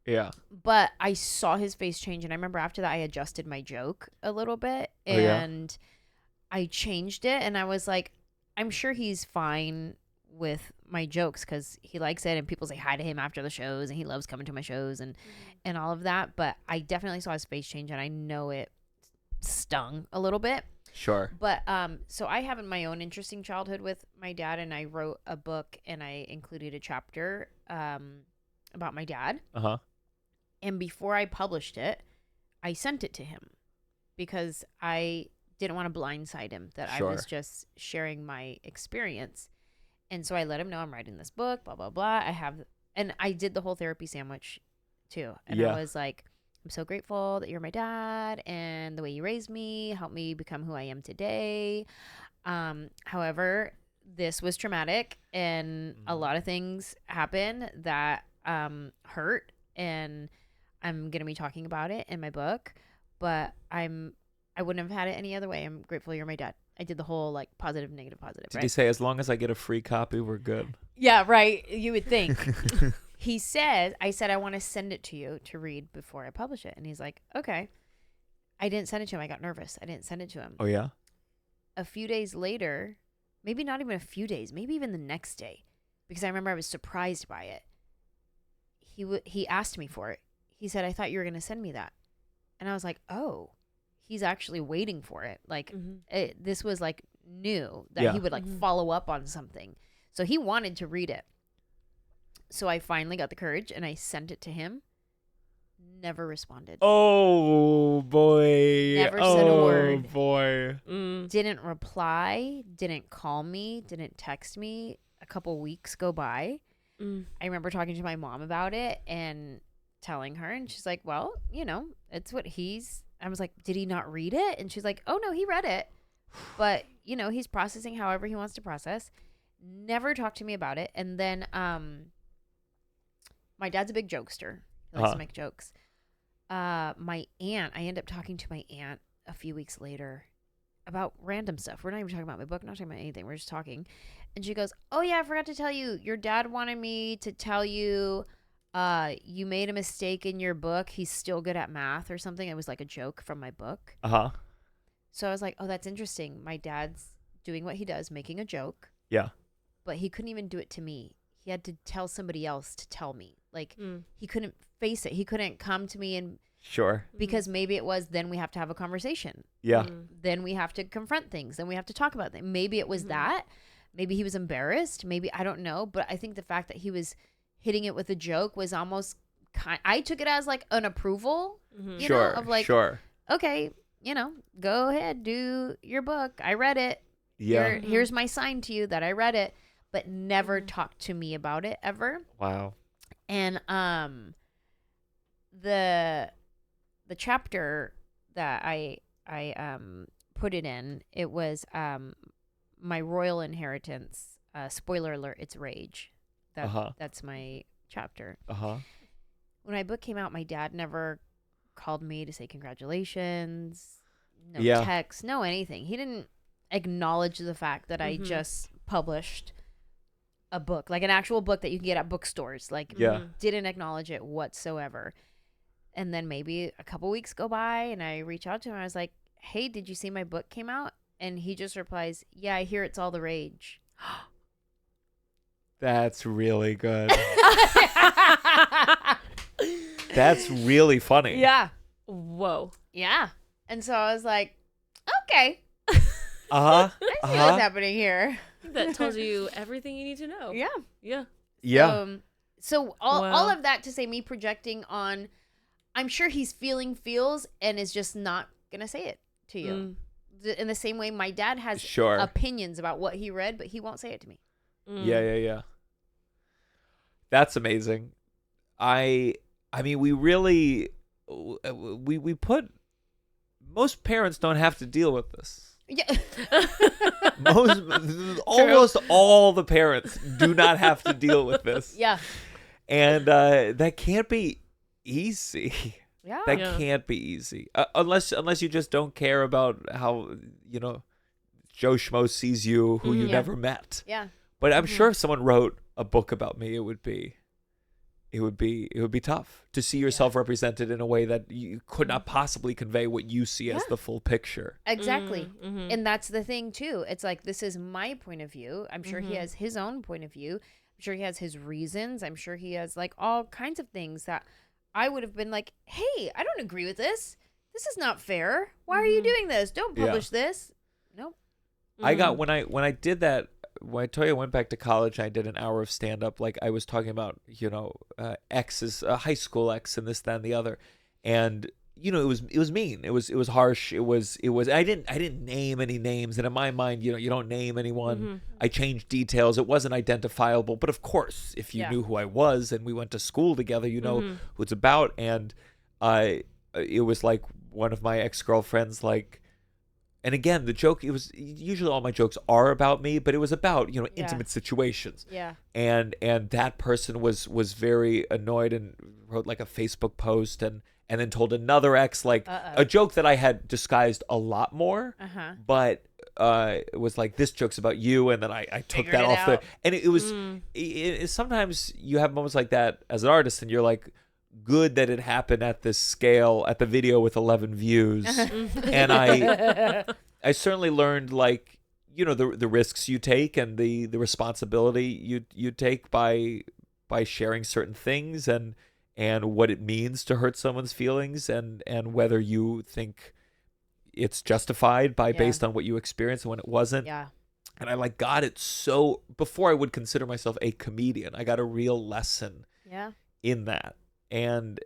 Yeah. But I saw his face change. And I remember after that, I adjusted my joke a little bit. And I changed it. And I was like, I'm sure he's fine with my jokes because he likes it. And people say hi to him after the shows. And he loves coming to my shows and all of that. But I definitely saw his face change. And I know it stung a little bit. Sure. But so I have my own interesting childhood with my dad, and I wrote a book and I included a chapter about my dad. And before I published it, I sent it to him because I didn't want to blindside him that I was just sharing my experience. And so I let him know I'm writing this book, blah, blah, blah. And I did the whole therapy sandwich too. And I was like, I'm so grateful that you're my dad and the way you raised me helped me become who I am today. However, this was traumatic and a lot of things happen that hurt, and I'm going to be talking about it in my book, but I wouldn't have had it any other way. I'm grateful you're my dad. I did the whole like positive, negative, positive. Did he say, as long as I get a free copy, we're good? Yeah, right. You would think. He said, I said, I want to send it to you to read before I publish it. And he's like, okay. I didn't send it to him. I got nervous. I didn't send it to him. Oh, yeah? A few days later, maybe not even a few days, maybe even the next day, because I remember I was surprised by it. He asked me for it. He said, I thought you were going to send me that. And I was like, oh, he's actually waiting for it. Like, this was like new that he would like follow up on something. So he wanted to read it. So I finally got the courage and I sent it to him. Never responded. Oh, boy. Never said a word. Oh, boy. Didn't reply. Didn't call me. Didn't text me. A couple weeks go by. I remember talking to my mom about it and telling her. And she's like, well, you know, it's what I was like, did he not read it? And she's like, oh, no, he read it. But, you know, he's processing however he wants to process. never talked to me about it. And then my dad's a big jokester. He likes to make jokes. My aunt, I end up talking to my aunt a few weeks later about random stuff. We're not even talking about my book, not talking about anything. We're just talking. And she goes, oh yeah, I forgot to tell you, your dad wanted me to tell you you made a mistake in your book. He's still good at math or something. It was like a joke from my book. So I was like, oh, that's interesting. My dad's doing what he does, making a joke. Yeah. But he couldn't even do it to me. He had to tell somebody else to tell me. Like, he couldn't face it. He couldn't come to me and... Sure. Because maybe it was, then we have to have a conversation. Yeah. Then we have to confront things. Then we have to talk about things. Maybe it was that. Maybe he was embarrassed. Maybe, I don't know. But I think the fact that he was hitting it with a joke was almost I took it as like an approval. You know, of like, okay, you know, go ahead, do your book. I read it. Yeah. Here's my sign to you that I read it, but never talked to me about it ever. Wow. And the chapter that I put it in, it was my royal inheritance. Spoiler alert, it's rage. That's my chapter. When my book came out, my dad never called me to say congratulations. No text, no anything. He didn't acknowledge the fact that I just published a book, like an actual book that you can get at bookstores. Like, didn't acknowledge it whatsoever. And then maybe a couple weeks go by and I reach out to him. I was like, hey, did you see my book came out? And he just replies, yeah, I hear it's all the rage. That's really good. That's really funny. Yeah. Whoa. Yeah. And so I was like, okay. I see what's happening here. That tells you everything you need to know. Yeah. Yeah. Yeah. So all of that to say, me projecting on, I'm sure he's feels and is just not going to say it to you. In the same way my dad has opinions about what he read, but he won't say it to me. Yeah. That's amazing. I mean, we really, we put, most parents don't have to deal with this. Yeah. Almost all the parents do not have to deal with this. Yeah. And that can't be easy. Yeah. That can't be easy. Unless you just don't care about how, you know, Joe Schmo sees you who you never met. Yeah. But I'm sure if someone wrote a book about me, it would be tough to see yourself represented in a way that you could not possibly convey what you see as the full picture. Exactly. And that's the thing too. It's like, this is my point of view. I'm sure he has his own point of view. I'm sure he has his reasons. I'm sure he has like all kinds of things that I would have been like, hey, I don't agree with this. This is not fair. Why are you doing this? Don't publish this. Nope. I got, when I did that, when I told you I went back to college and I did an hour of stand-up, like I was talking about, you know, exes, high school ex and this, that, and the other. And, you know, it was mean. It was harsh. It was, I didn't name any names. And in my mind, you know, you don't name anyone. I changed details. It wasn't identifiable. But of course, if you knew who I was and we went to school together, you know who it's about. And it was like one of my ex-girlfriends, like, and again, the joke, it was usually all my jokes are about me, but it was about, you know, intimate situations. Yeah. And that person was very annoyed and wrote like a Facebook post and then told another ex like a joke that I had disguised a lot more. But it was like, this joke's about you, and then I took that off and it was sometimes you have moments like that as an artist and you're like, good that it happened at this scale, at the video with 11 views. And I certainly learned, like, you know, the risks you take and the responsibility you take by sharing certain things and what it means to hurt someone's feelings and whether you think it's justified based on what you experienced and when it wasn't. Yeah. And I like got it so, before I would consider myself a comedian, I got a real lesson in that. And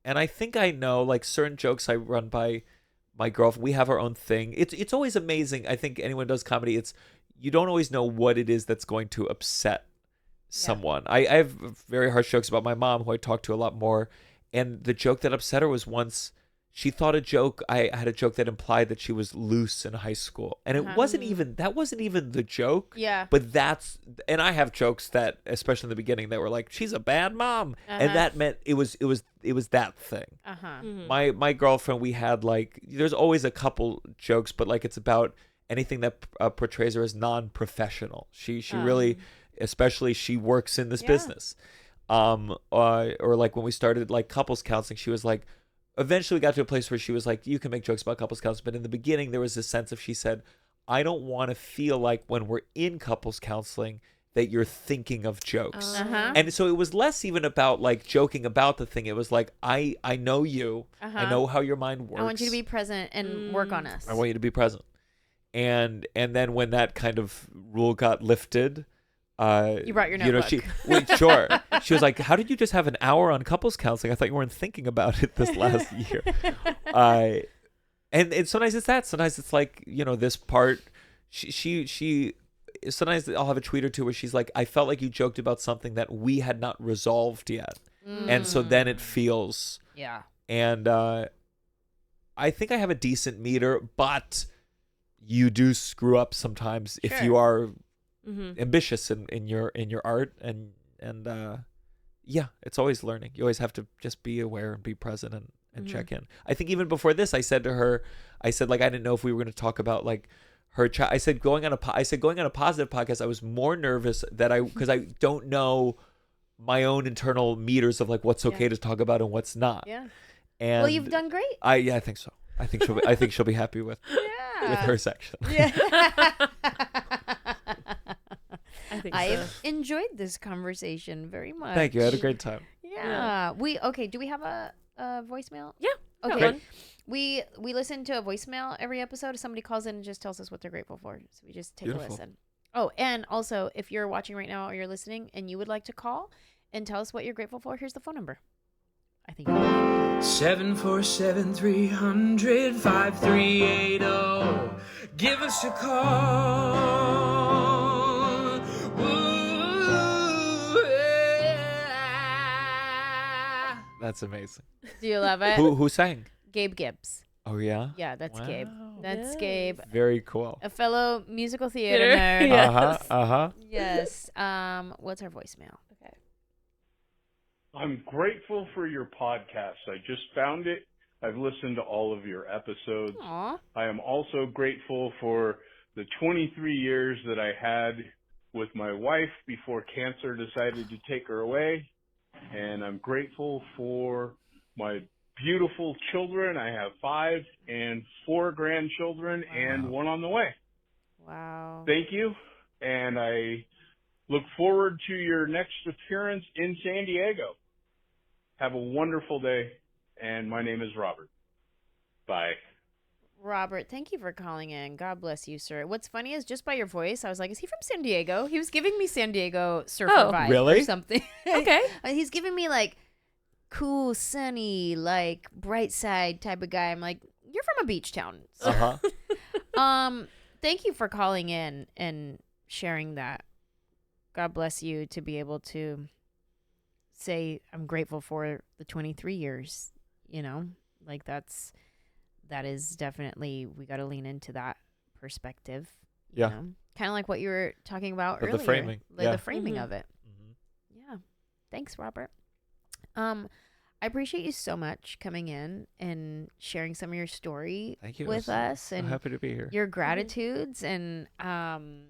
I think I know, like, certain jokes I run by my girlfriend. We have our own thing. It's always amazing. I think anyone who does comedy, you don't always know what it is that's going to upset someone. I have very harsh jokes about my mom, who I talk to a lot more. And the joke that upset her was once she thought I had a joke that implied that she was loose in high school. And it wasn't even the joke. Yeah. But and I have jokes that, especially in the beginning, that were like, she's a bad mom. And that meant it was that thing. My girlfriend, we had like, there's always a couple jokes, but like it's about anything that portrays her as non-professional. She really, especially she works in this business. Or like when we started like couples counseling, she was like, eventually we got to a place where she was like, you can make jokes about couples counseling. But in the beginning, there was this sense of, she said, I don't want to feel like when we're in couples counseling that you're thinking of jokes. And so it was less even about like joking about the thing. It was like, I know you. I know how your mind works. I want you to be present and work on us. I want you to be present. And then when that kind of rule got lifted, you brought your notebook. Sure. She was like, how did you just have an hour on couples counseling? I thought you weren't thinking about it this last year. And sometimes it's that. Sometimes it's like, this part, she sometimes I'll have a tweet or two where she's like, I felt like you joked about something that we had not resolved yet. And so then it feels. Yeah. And I think I have a decent meter, but you do screw up sometimes if you are ambitious in your art, and it's always learning. You always have to just be aware and be present and check in. I think even before this, I said to her, I didn't know if we were going to talk about like her child. I said going on a positive podcast, I was more nervous because I don't know my own internal meters of like what's okay to talk about and what's not. Yeah. And well, you've done great. I think so. I think she'll be happy with her section. Yeah. I think I've enjoyed this conversation very much. Thank you. I had a great time. Yeah. Do we have a voicemail? Yeah. Okay. Great. We listen to a voicemail every episode. Somebody calls in and just tells us what they're grateful for. So we just take a listen. Oh, and also, if you're watching right now or you're listening and you would like to call and tell us what you're grateful for, here's the phone number. I think 747-300-5380. Give us a call. Ooh, yeah. That's amazing. Do you love it? Who sang? Gabe Gibbs. Oh yeah. Yeah, that's Gabe. Wow. That's Gabe. Very cool. A fellow musical theater nerd. Yes. Yes. What's our voicemail? Okay. I'm grateful for your podcast. I just found it. I've listened to all of your episodes. Aw. I am also grateful for the 23 years that I had with my wife before cancer decided to take her away. And I'm grateful for my beautiful children. I have 5 and 4 grandchildren and 1 on the way. Wow. Thank you. And I look forward to your next appearance in San Diego. Have a wonderful day. And my name is Robert. Bye. Robert, thank you for calling in. God bless you, sir. What's funny is just by your voice, I was like, is he from San Diego? He was giving me San Diego surfer vibe really? or something. Okay. He's giving me like cool, sunny, like bright side type of guy. I'm like, you're from a beach town. So. Thank you for calling in and sharing that. God bless you to be able to say I'm grateful for the 23 years, like that is definitely, we got to lean into that perspective. Yeah. Kind of like what you were talking about earlier. The framing. The framing Mm-hmm. of it. Yeah. Thanks, Robert. I appreciate you so much coming in and sharing some of your story Thank you. with us I'm and happy to be here. your gratitudes. And I'm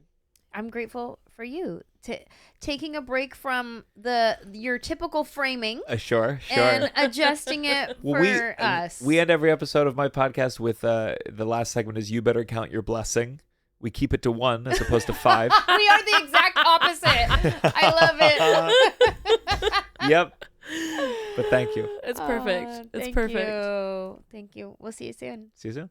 grateful for you taking a break from your typical framing Sure. and adjusting it for us. We end every episode of my podcast with the last segment is you better count your blessing. We keep it to 1 as opposed to 5. We are the exact opposite. I love it. Yep. But thank you. It's perfect. It's Thank perfect. you. Thank you. We'll see you soon. See you soon.